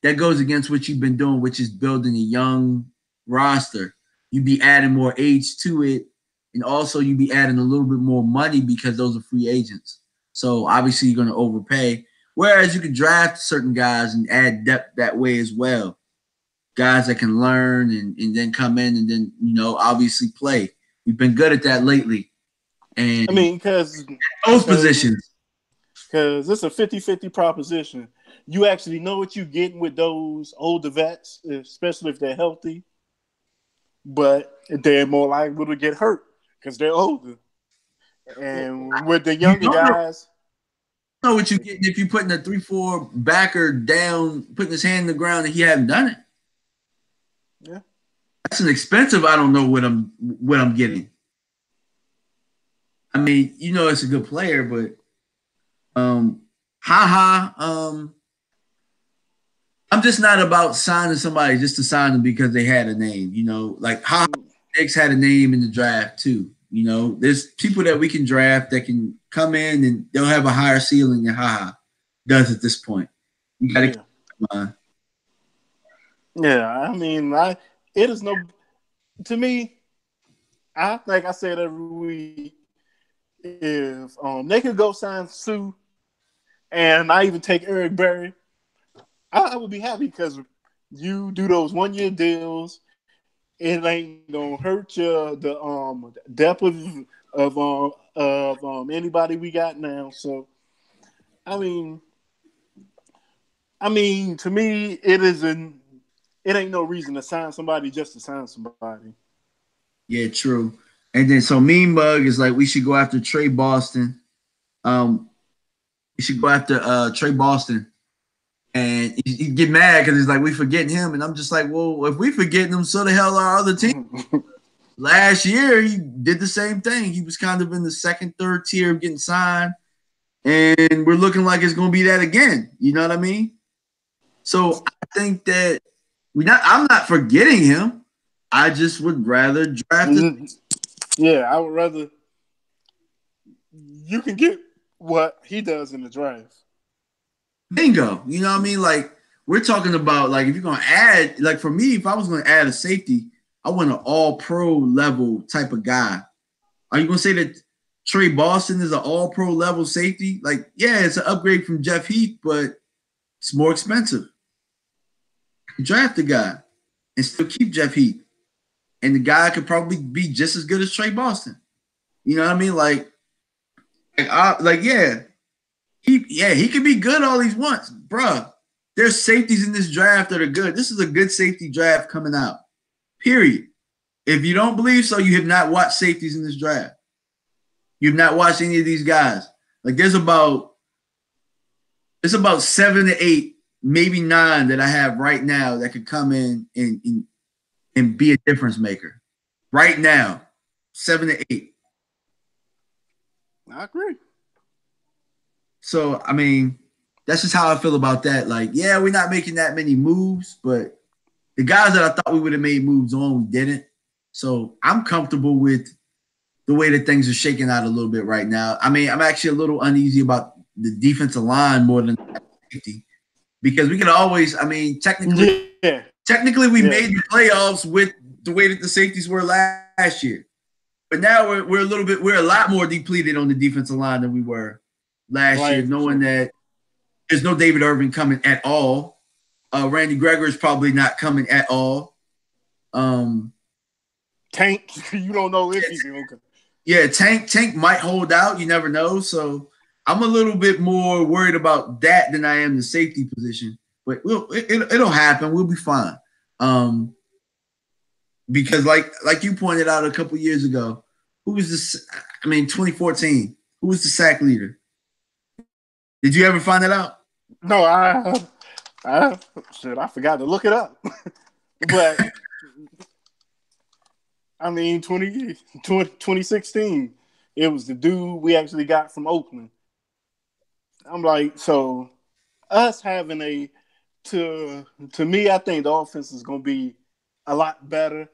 A: that goes against what you've been doing, which is building a young roster. You'd be adding more age to it, and also you'd be adding a little bit more money because those are free agents. So obviously you're going to overpay. Whereas you could draft certain guys and add depth that way as well. Guys that can learn and then come in and then, obviously play. We've been good at that lately. And
B: I mean, because
A: those positions.
B: Because it's a 50-50 proposition. You actually know what you're getting with those older vets, especially if they're healthy. But they're more liable to get hurt because they're older. And with the younger guys,
A: you know what you're getting if you're putting a 3-4 backer down, putting his hand in the ground, and he hadn't done it.
B: Yeah,
A: that's an expensive. I don't know what I'm getting. I mean, it's a good player, but I'm just not about signing somebody just to sign them because they had a name. Like Knicks had a name in the draft too. There's people that we can draft that can come in and they'll have a higher ceiling than HaHa does at this point. You got to keep in mind.
B: Yeah, I mean, it is no to me. Like I said every week, if they could go sign Sue and I even take Eric Berry, I would be happy because you do those 1-year deals. It ain't gonna hurt you the depth of anybody we got now. So I mean, to me, it isn't. It ain't no reason to sign somebody just to sign somebody.
A: Yeah, true. And then so Mean Mug is like we should go after Trey Boston. We should go after Trey Boston. And he get mad because he's like, we forgetting him. And I'm just like, well, if we forgetting him, so the hell are our other team. Last year, he did the same thing. He was kind of in the second, third tier of getting signed. And we're looking like it's going to be that again. You know what I mean? So I think that I'm not forgetting him. I just would rather draft him.
B: Yeah, I would rather you can get what he does in the draft.
A: Bingo. You know what I mean? Like, we're talking about, like, if you're going to add, like, for me, if I was going to add a safety, I want an all-pro level type of guy. Are you going to say that Trey Boston is an all-pro level safety? Like, yeah, it's an upgrade from Jeff Heath, but it's more expensive. Draft the guy and still keep Jeff Heath. And the guy could probably be just as good as Trey Boston. You know what I mean? Yeah. He could be good all he wants. Bruh, there's safeties in this draft that are good. This is a good safety draft coming out. Period. If you don't believe so, you have not watched safeties in this draft. You've not watched any of these guys. Like there's about 7 to 8, maybe 9 that I have right now that could come in and be a difference maker. Right now, 7 to 8.
B: I agree.
A: So, I mean, that's just how I feel about that. Like, yeah, we're not making that many moves, but the guys that I thought we would have made moves on, we didn't. So I'm comfortable with the way that things are shaking out a little bit right now. I mean, I'm actually a little uneasy about the defensive line more than safety because we can always, I mean, technically we made the playoffs with the way that the safeties were last year. But now we're a lot more depleted on the defensive line than we were last year, knowing that there's no David Irving coming at all. Randy Gregory is probably not coming at all.
B: Tank, you don't know if he's going to.
A: Yeah, Tank might hold out. You never know. So I'm a little bit more worried about that than I am the safety position. But it'll happen. We'll be fine. Because like you pointed out a couple years ago, 2014, who was the sack leader? Did you ever find that out?
B: No, I forgot to look it up. But I mean, 2016, it was the dude we actually got from Oakland. I'm like, so us having to me, I think the offense is going to be a lot better.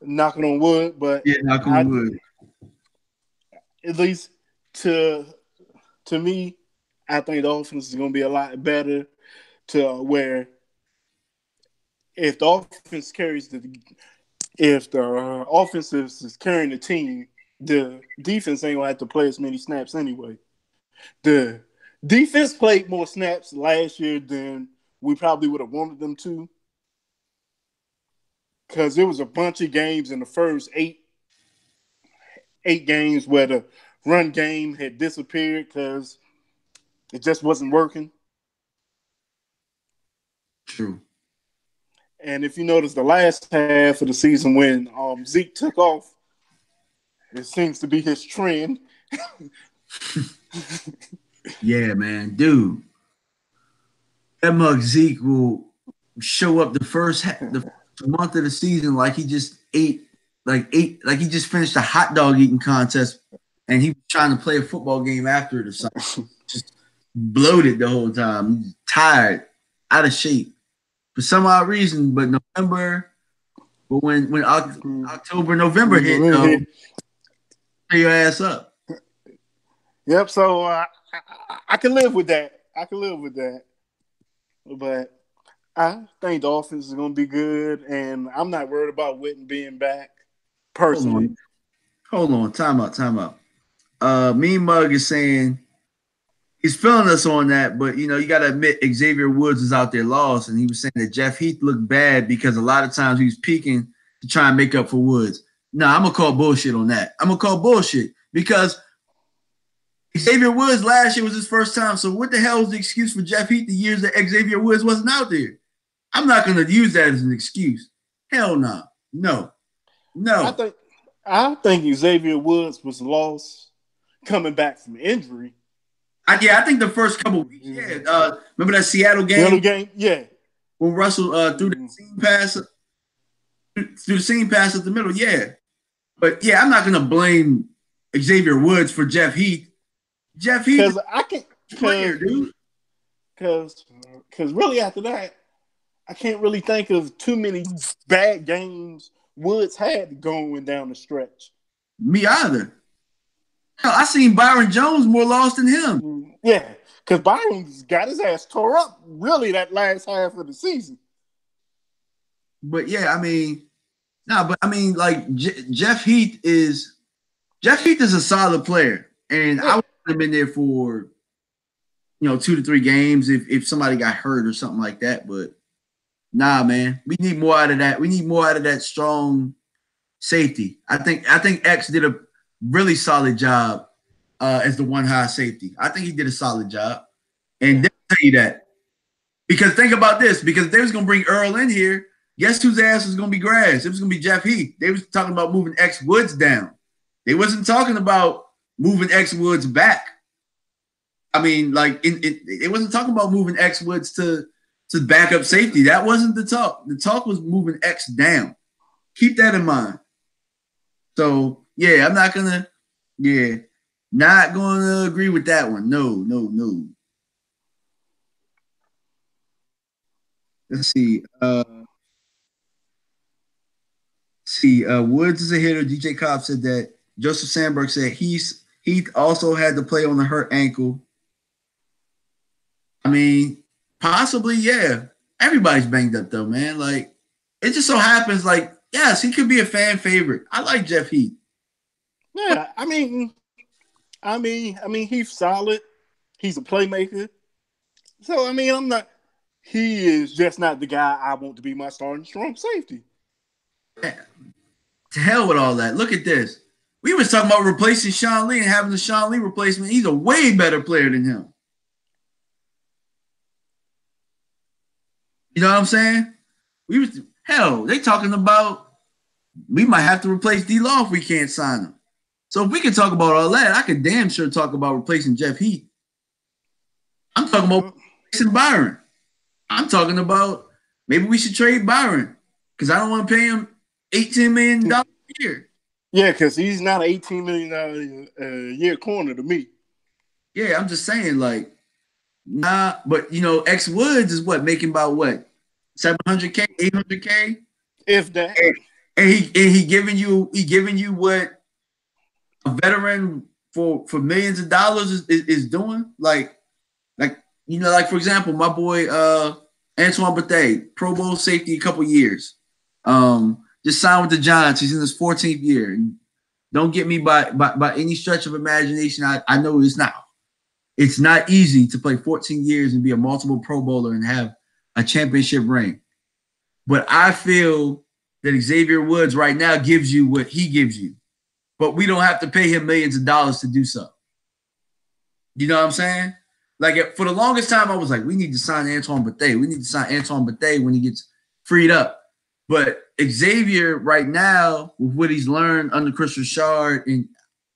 B: Knocking on wood, but
A: yeah, knocking on wood.
B: At least to me, I think the offense is going to be a lot better to where if the offense is carrying the team, the defense ain't going to have to play as many snaps anyway. The defense played more snaps last year than we probably would have wanted them to. Because there was a bunch of games in the first eight games where the run game had disappeared because it just wasn't working.
A: True.
B: And if you notice the last half of the season when Zeke took off, it seems to be his trend.
A: Yeah, man. Dude. That mug Zeke will show up the first month of the season like he just ate like he just finished a hot dog eating contest and he was trying to play a football game after it or something. Just bloated the whole time, tired, out of shape for some odd reason. But when October, November hit, pay your ass up.
B: Yep. So I can live with that. But I think the offense is going to be good, and I'm not worried about Witten being back personally.
A: Hold on. Time out. Mean Mug is saying he's feeling us on that, but you got to admit Xavier Woods is out there lost, and he was saying that Jeff Heath looked bad because a lot of times he was peeking to try and make up for Woods. Nah, I'm gonna call bullshit on that. I'm gonna call bullshit because Xavier Woods last year was his first time. So what the hell is the excuse for Jeff Heath the years that Xavier Woods wasn't out there? I'm not gonna use that as an excuse. Hell no. No.
B: I think Xavier Woods was lost coming back from injury.
A: I think the first couple of weeks, yeah. Remember that Seattle game?
B: Yeah.
A: When Russell threw the seam pass up the middle, yeah. But yeah, I'm not gonna blame Xavier Woods for Jeff Heath. Jeff Heath is a player, dude.
B: Because really after that, I can't really think of too many bad games Woods had going down the stretch.
A: Me either. Hell, I seen Byron Jones more lost than him.
B: Yeah, because Byron's got his ass tore up really that last half of the season.
A: But yeah, like Jeff Heath is a solid player, and I would have been there for 2 to 3 games if somebody got hurt or something like that. But nah, man, we need more out of that. We need more out of that strong safety. I think X did a really solid job as the one high safety. I think he did a solid job, and they'll tell you that because think about this: because if they was gonna bring Earl in here, guess whose ass was gonna be grass? It was gonna be Jeff Heath. They was talking about moving X Woods down. They wasn't talking about moving X Woods back. I mean, like it wasn't talking about moving X Woods to backup safety. That wasn't the talk. The talk was moving X down. Keep that in mind. So yeah, I'm not gonna agree with that one. No. Let's see. Woods is a hitter. DJ Cobb said that. Joseph Sandberg said Heath also had to play on the hurt ankle. I mean, possibly, yeah. Everybody's banged up though, man. Like, it just so happens, like, yes, he could be a fan favorite. I like Jeff Heath.
B: Yeah, I mean, he's solid. He's a playmaker. So he is just not the guy I want to be my starting strong safety.
A: Man, to hell with all that. Look at this. We was talking about replacing Sean Lee and having the Sean Lee replacement. He's a way better player than him. You know what I'm saying? They talking about we might have to replace D-Law if we can't sign him. So if we can talk about all that, I could damn sure talk about replacing Jeff Heath. I'm talking about replacing Byron. I'm talking about maybe we should trade Byron because I don't want to pay him $18 million a year.
B: Yeah, because he's not an $18 million a year corner to me.
A: Yeah, I'm just saying, like, nah, but X Woods is making about what? $700K, $800K?
B: If that.
A: And he giving you what a veteran for millions of dollars is doing? Like for example, my boy Antoine Bethea, Pro Bowl safety a couple years. Just signed with the Giants. He's in his 14th year. And don't get me by any stretch of imagination. I know it's not easy to play 14 years and be a multiple Pro Bowler and have a championship ring. But I feel that Xavier Woods right now gives you what he gives you. But we don't have to pay him millions of dollars to do so. You know what I'm saying? Like, for the longest time, I was like, we need to sign Antoine Bethea. We need to sign Antoine Bethea when he gets freed up. But Xavier right now, with what he's learned under Chris Richard and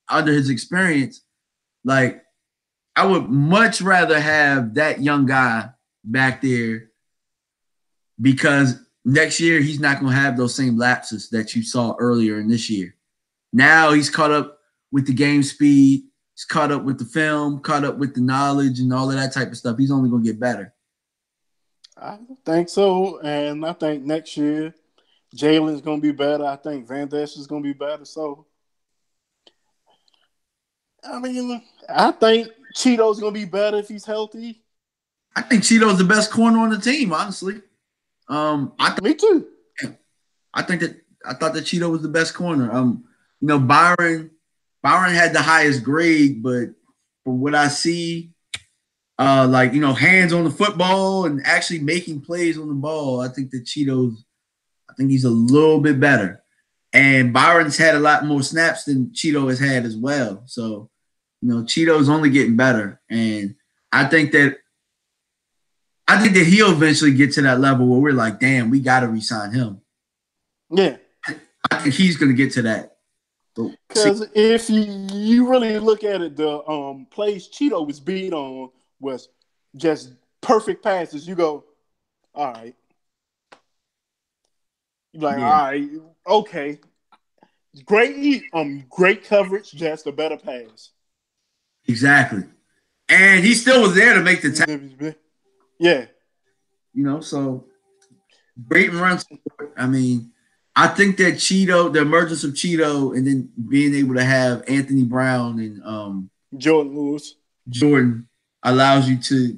A: under his experience, like, I would much rather have that young guy back there because next year he's not going to have those same lapses that you saw earlier in this year. Now he's caught up with the game speed. He's caught up with the film, caught up with the knowledge and all of that type of stuff. He's only going to get better.
B: I think so. And I think next year Jalen's going to be better. I think Van Ness is going to be better. So, I think Cheeto's going to be better if he's healthy.
A: I think Cheeto's the best corner on the team, honestly.
B: Me too.
A: I thought that Cheeto was the best corner. Byron had the highest grade, but from what I see, like hands on the football and actually making plays on the ball. I think that I think he's a little bit better. And Byron's had a lot more snaps than Cheeto has had as well. So, Cheeto's only getting better. And I think that he'll eventually get to that level where we're like, damn, we got to re-sign him.
B: Yeah.
A: I think he's going to get to that.
B: Because if you really look at it, the plays Cheeto was beat on was just perfect passes. You go, all right. You're like, all right, okay. Great coverage, just a better pass.
A: Exactly. And he still was there to make the tackle.
B: Yeah.
A: So great run support. I mean, I think that the emergence of Cheeto, and then being able to have Anthony Brown and
B: Jordan Lewis,
A: allows you to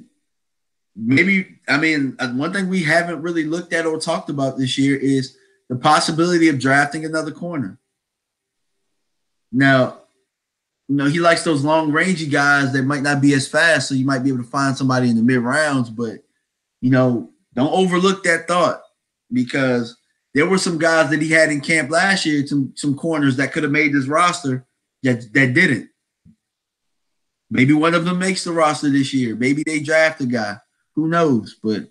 A: one thing we haven't really looked at or talked about this year is the possibility of drafting another corner. Now, he likes those long rangey guys that might not be as fast, so you might be able to find somebody in the mid rounds, but don't overlook that thought, because there were some guys that he had in camp last year, some corners that could have made this roster that didn't. Maybe one of them makes the roster this year. Maybe they draft a guy. Who knows? But,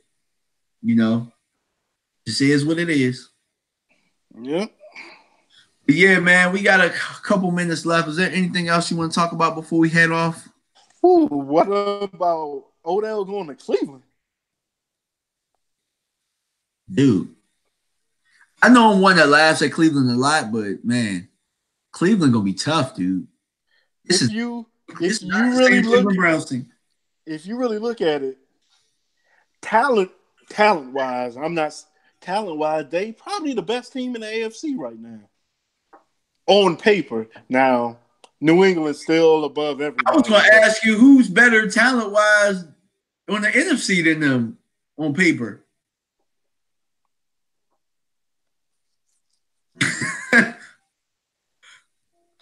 A: this is what it is.
B: Yep.
A: But yeah, man, we got a couple minutes left. Is there anything else you want to talk about before we head off?
B: Ooh, what about Odell going to Cleveland?
A: Dude, I know I'm one that laughs at Cleveland a lot, but man, Cleveland gonna be tough, dude.
B: If you really look at it, talent wise, they probably the best team in the AFC right now. On paper. Now, New England's still above everybody.
A: I was gonna ask you who's better talent wise on the NFC than them on paper.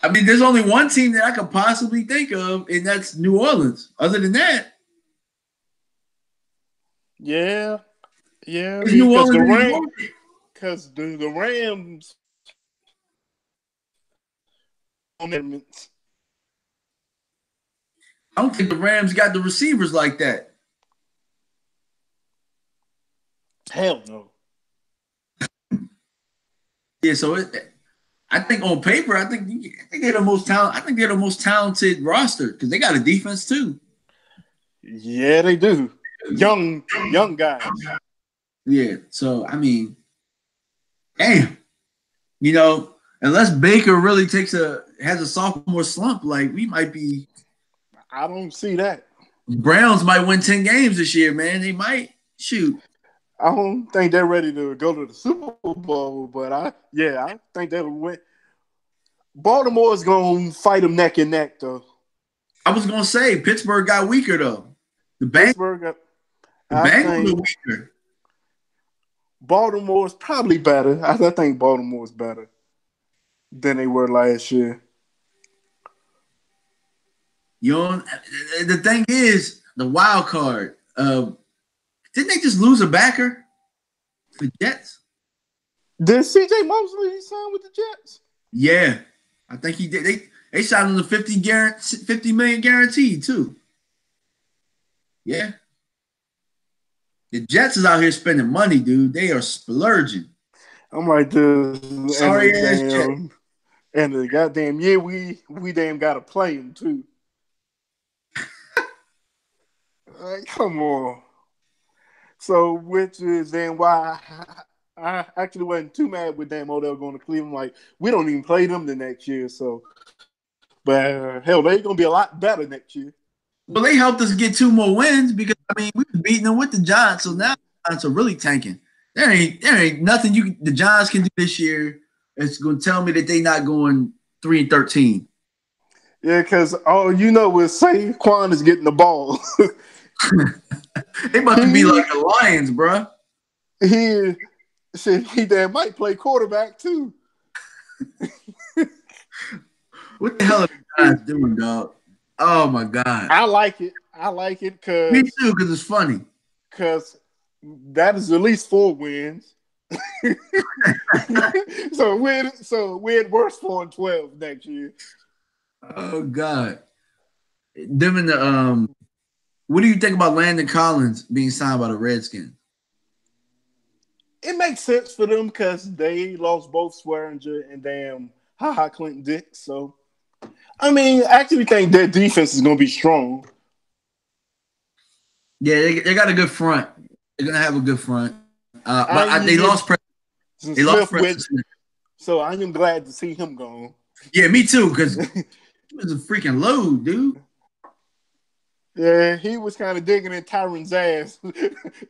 A: I mean, there's only one team that I could possibly think of, and that's New Orleans. Other than that,
B: yeah,
A: because
B: the Rams.
A: I don't think the Rams got the receivers like that.
B: Hell no.
A: Yeah, so I think on paper, I think they're the most talented. I think they're the most talented roster because they got a defense too.
B: Yeah, they do. Young guys.
A: Yeah. So I mean, damn. Unless Baker really has a sophomore slump, like we might be.
B: I don't see that.
A: Browns might win 10 games this year, man. They might. Shoot.
B: I don't think they're ready to go to the Super Bowl, but I think they'll win. Baltimore's going to fight them neck and neck, though.
A: I was going to say, Pittsburgh got weaker, though. The Bengals are weaker.
B: Baltimore's probably better. I think Baltimore's better than they were last year.
A: The thing is, the wild card. Didn't they just lose a backer? The Jets?
B: Did C.J. Mosley sign with the Jets?
A: Yeah, I think he did. They signed him to $50 million guaranteed too. Yeah, the Jets is out here spending money, dude. They are splurging.
B: I'm like this.
A: Sorry ass Jets.
B: And the goddamn year we damn gotta play him too. Come on. So, which is then why I actually wasn't too mad with damn Odell going to Cleveland. Like, we don't even play them the next year. So, but hell, they're going to be a lot better next year.
A: Well, they helped us get 2 more wins because, we were beating them with the Giants. So now the Giants are really tanking. There ain't nothing the Giants can do this year. It's going to tell me that they're not going 3-13.
B: Yeah, because all you know is Saquon is getting the ball.
A: They about to be like the Lions, bro.
B: He damn might play quarterback too.
A: What the hell are the guys doing, dog? Oh my god!
B: I like it. I like it
A: Me too, because it's funny.
B: Because that is at least 4 wins. so we're at worst 4-12 next year.
A: Oh God. Them in the what do you think about Landon Collins being signed by the Redskins?
B: It makes sense for them because they lost both Swearinger and damn Clinton Dix. So I mean, I actually think their defense is gonna be strong.
A: Yeah, they got a good front. They're gonna have a good front. But they lost Preston Smith.
B: So I am glad to see him gone.
A: Yeah, me too, because he was a freaking load, dude.
B: Yeah, he was kind of digging in Tyron's ass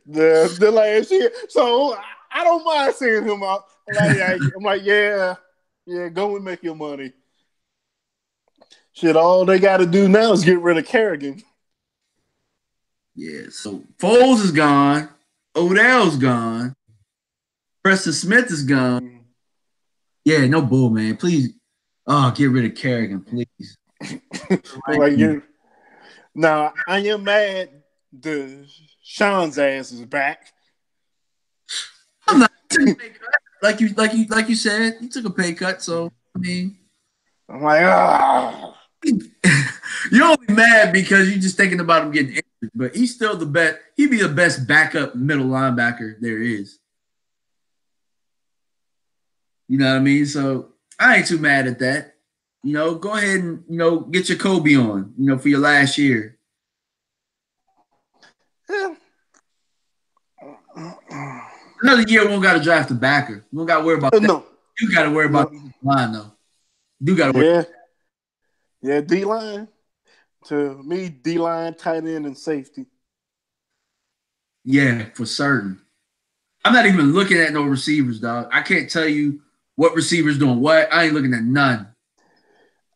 B: the last year. So I don't mind seeing him out. I'm like, yeah, go and make your money. Shit, all they got to do now is get rid of Kerrigan.
A: Yeah, so Foles is gone. Odell's gone. Preston Smith is gone. Yeah, no bull, man. Please, get rid of Kerrigan, please.
B: Now, I am mad Sean's ass is back.
A: I'm not taking a pay cut. Like you said, you took a pay cut, so I mean,
B: I'm like,
A: you're only mad because you're just thinking about him getting injured, but he's still the best. He'd be the best backup middle linebacker there is. You know what I mean? So I ain't too mad at that. Go ahead and get your Kobe on, for your last year.
B: Yeah.
A: Another year, we don't got to draft a backer. We don't got to worry about that.
B: No.
A: You got to worry about the line, though. You got to worry.
B: Yeah, D-line. To me, D-line, tight end, and safety.
A: Yeah, for certain. I'm not even looking at no receivers, dog. I can't tell you what receivers doing what. I ain't looking at none.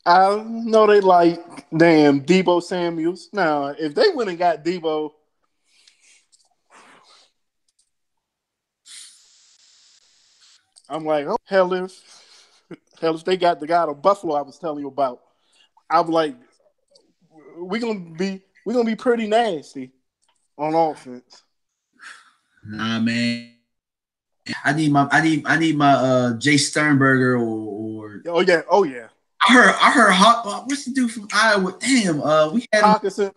B: I know they like damn Debo Samuels. Now, if they went and got Debo, I'm like, oh hell if they got the guy of Buffalo I was telling you about, I'm like, we're gonna be pretty nasty on offense.
A: Nah, man. I need my Jay Sternberger or
B: oh yeah.
A: I heard what's the dude from Iowa? Damn, we had
B: Hawkinson.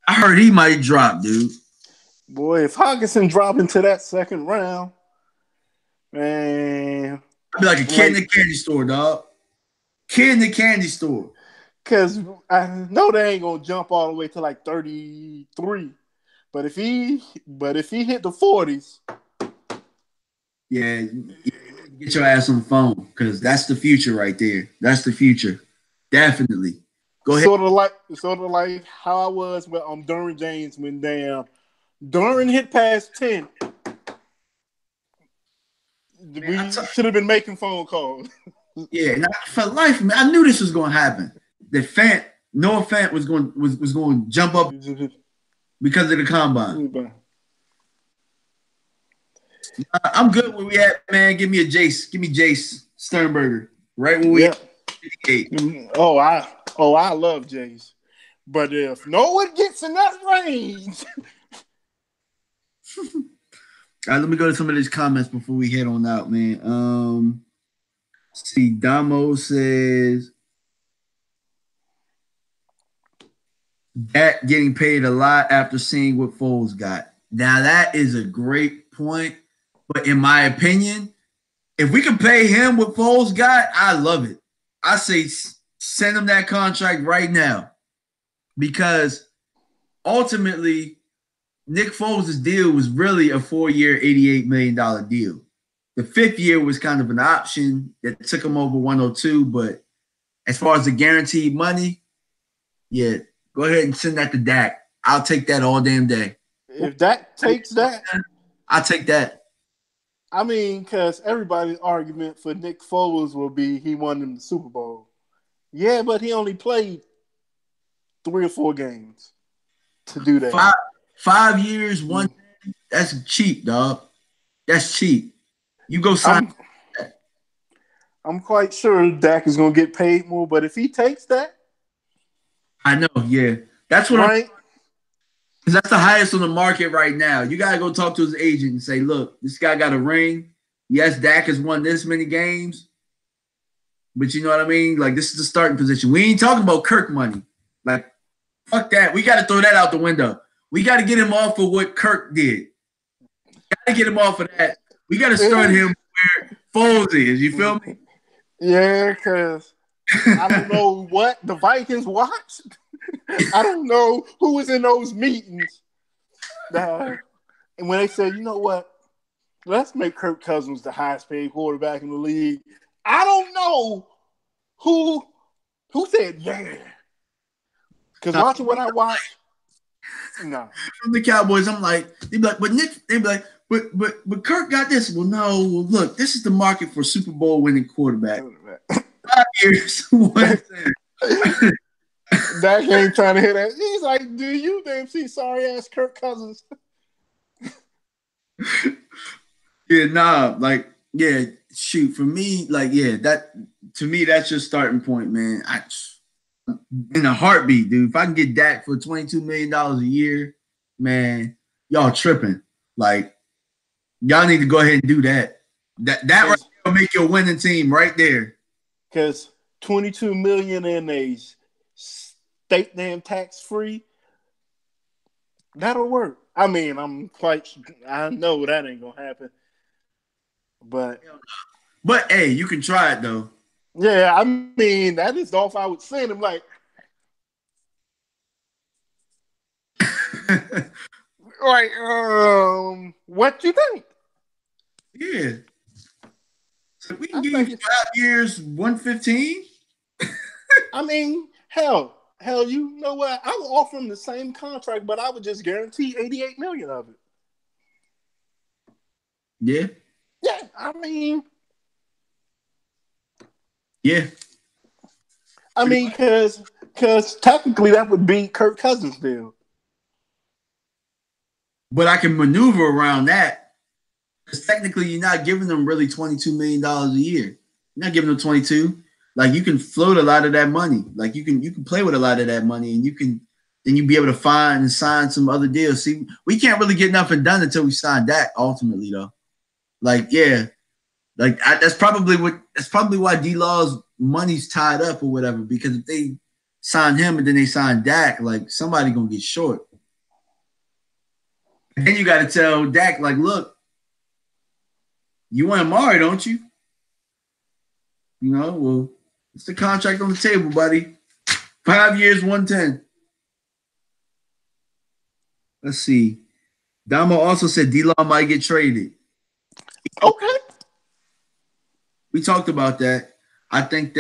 A: I heard he might drop, dude.
B: Boy, if Hawkinson drop into that second round, man,
A: I'd be like a kid in the candy store, dog. Kid in the candy store.
B: Because I know they ain't gonna jump all the way to like 33, but if he hit the 40s,
A: yeah, get your ass on the phone because that's the future right there. That's the future, definitely. Go ahead.
B: Sort of like how I was with Derwin James when Derwin hit past 10. We should have been making phone calls.
A: Yeah, and for life, man, I knew this was going to happen. Noah Fant was going to jump up because of the combine. I'm good where we at, man. Give me Jace Sternberger right when we.
B: Oh, I love Jace, but if no one gets in that range.
A: All right, let me go to some of these comments before we head on out, man. See, Damo says Dak getting paid a lot after seeing what Foles got. Now that is a great point, but in my opinion, if we can pay him what Foles got, I love it. I say send him that contract right now because ultimately Nick Foles' deal was really a 4-year, $88 million deal. The 5th year was kind of an option that took him over 102, but as far as the guaranteed money, yeah, go ahead and send that to Dak. I'll take that all damn day.
B: If Dak takes that,
A: I'll take that.
B: I mean, because everybody's argument for Nick Foles will be he won him the Super Bowl. Yeah, but he only played 3 or 4 games to do that.
A: 5 years, one. That's cheap, dog. That's cheap. You go sign.
B: I'm quite sure Dak is going to get paid more, but if he takes that,
A: I know. Yeah, that's what.
B: Right?
A: that's the highest on the market right now. You gotta go talk to his agent and say, look, this guy got a ring. Yes, Dak has won this many games, but you know what I mean? Like, this is the starting position. We ain't talking about Kirk money. Like, fuck that. We got to throw that out the window. We got to get him off of what Kirk did. Got to get him off of that. We got to start him where Foles is. You feel me?
B: Yeah, because I don't know what the Vikings watched. I don't know who was in those meetings. And when they said, you know what? Let's make Kirk Cousins the highest paid quarterback in the league. I don't know who said yeah. Because watching what I watched, no.
A: From the Cowboys, I'm like, they'd be like, but Nick, they'd be like, but Kirk got this. Well, no, look, this is the market for Super Bowl winning quarterback. 5 years, 1 cent.
B: Dak ain't trying to hear that. He's like, do you damn see sorry ass Kirk Cousins?
A: Yeah, nah, like, yeah, shoot, for me, like, yeah, that, to me, that's your starting point, man. In a heartbeat, dude. If I can get Dak for $22 million a year, man, y'all tripping. Like, y'all need to go ahead and do that. That right there will make your winning team right there.
B: Because $22 million in a state damn tax free, that'll work. I mean, I know that ain't gonna happen. But
A: hey, you can try it though.
B: Yeah, I mean, that is off I would send him like like, what you think?
A: Yeah. So we can give you 5 years, 115.
B: I mean, hell, you know what? I would offer him the same contract, but I would just guarantee $88 million of it.
A: Yeah.
B: Yeah, I mean.
A: Yeah.
B: I mean, because technically that would be Kirk Cousins' deal.
A: But I can maneuver around that. Because technically you're not giving them really $22 million a year. You're not giving them 22. Like, you can float a lot of that money. Like, you can play with a lot of that money, and then you'll be able to find and sign some other deals. See, we can't really get nothing done until we sign Dak ultimately, though. Like, yeah. Like, that's probably why D-Law's money's tied up or whatever, because if they sign him and then they sign Dak, like, somebody gonna get short. And then you got to tell Dak, like, look, you want Amari, don't you? You know, well, it's the contract on the table, buddy. 5 years, 110. Let's see. Damo also said D-Law might get traded.
B: Okay.
A: We talked about that. I think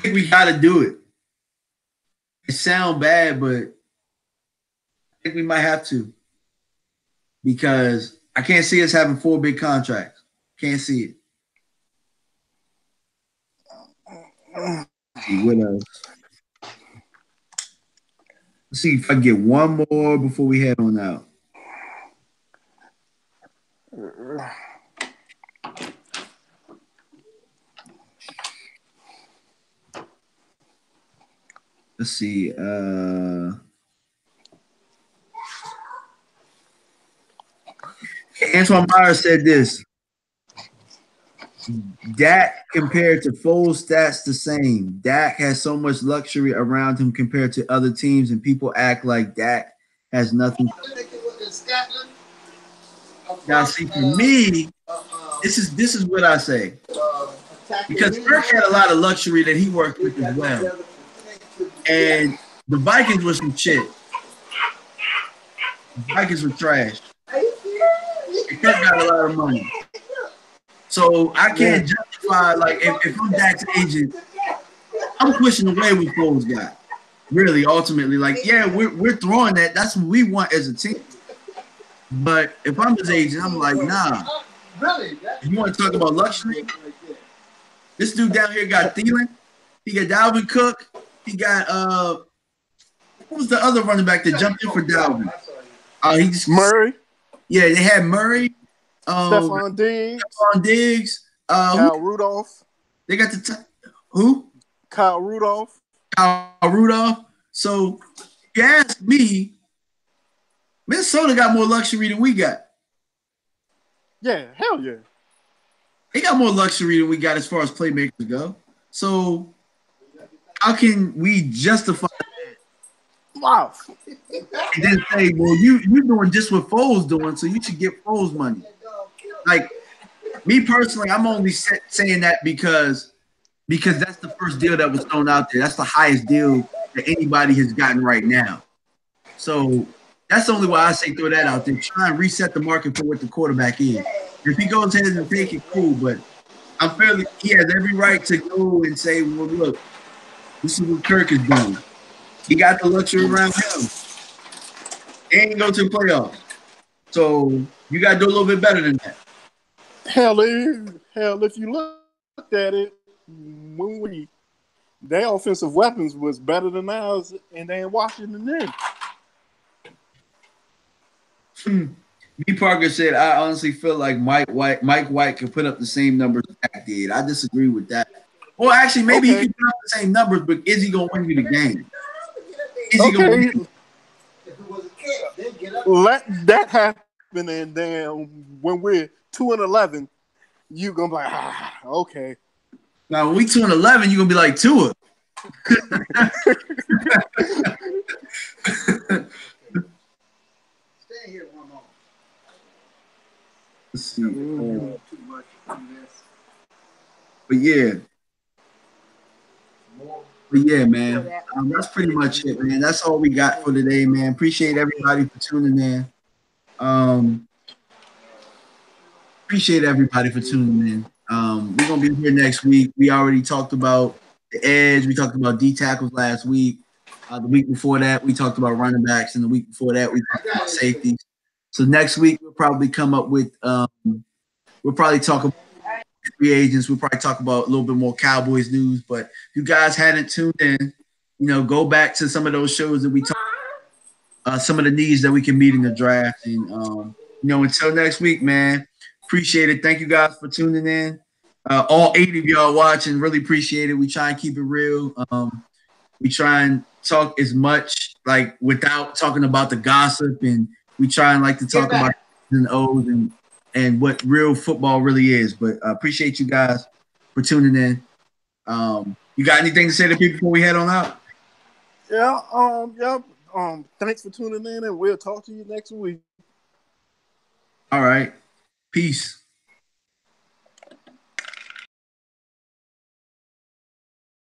A: we got to do it. It sounds bad, but I think we might have to, because I can't see us having 4 big contracts. Can't see it. Let's see what else. Let's see if I can get one more before we head on out. Let's see. Antoine Myers said this. Dak compared to Foles stats the same. Dak has so much luxury around him compared to other teams, and people act like Dak has nothing. Now, see, for me, this is what I say. Because Kirk had a lot of luxury that he worked with as well. And the Vikings were some shit. The Vikings were trash. And Kirk got a lot of money. So I can't justify, like, if I'm Dak's agent, I'm pushing away with Foles guy. Really, ultimately. Like, yeah, we're throwing that. That's what we want as a team. But if I'm his agent, I'm like, nah. You want to talk about luxury? This dude down here got Thielen. He got Dalvin Cook. He got what was the other running back that jumped in for Dalvin?
B: Murray.
A: Yeah, they had Murray.
B: Stephon
A: Diggs.
B: Kyle Rudolph.
A: They got who?
B: Kyle Rudolph.
A: Kyle Rudolph. So you ask me, Minnesota got more luxury than we got.
B: Yeah, hell yeah.
A: They got more luxury than we got as far as playmakers go. So how can we justify
B: Wow.
A: and then say, well, you're doing just what Foles doing, so you should get Foles money? Like me personally, I'm only saying that because that's the first deal that was thrown out there. That's the highest deal that anybody has gotten right now. So that's the only why I say throw that out there. Try and reset the market for what the quarterback is. If he goes ahead and take it, cool. But he has every right to go and say, well, look, this is what Kirk is doing. He got the luxury around him. And go to the playoffs. So you got to do a little bit better than that.
B: Hell, if you looked at it, their offensive weapons was better than ours, and they in Washington then.
A: B. Parker said, I honestly feel like Mike White could put up the same numbers Dak did. I disagree with that. Well, actually, maybe he can put up the same numbers, but is he going to win you the game? Is he going to win?
B: Let that happen, and then when we're 2-11, you're going to be like, okay.
A: Now, when we 2-11, you're going to be like Tua.
C: Stay here one moment.
A: Let's see. But yeah, man. That's pretty much it, man. That's all we got for today, man. Appreciate everybody for tuning in. We're gonna be here next week. We already talked about the edge. We talked about D tackles last week. The week before that, we talked about running backs, and the week before that, we talked about safeties. So next week, we'll probably come up with. We'll probably talk about free agents. We'll probably talk about a little bit more Cowboys news. But if you guys hadn't tuned in, go back to some of those shows that we talked. Some of the needs that we can meet in the draft, and until next week, man. Appreciate it. Thank you guys for tuning in. All 8 of y'all watching, really appreciate it. We try and keep it real. We try and talk as much without talking about the gossip, and we try and to talk about the O's and what real football really is. But appreciate you guys for tuning in. You got anything to say to people before we head on out?
B: Yeah. Thanks for tuning in, and we'll talk to you next week.
A: All right. Peace.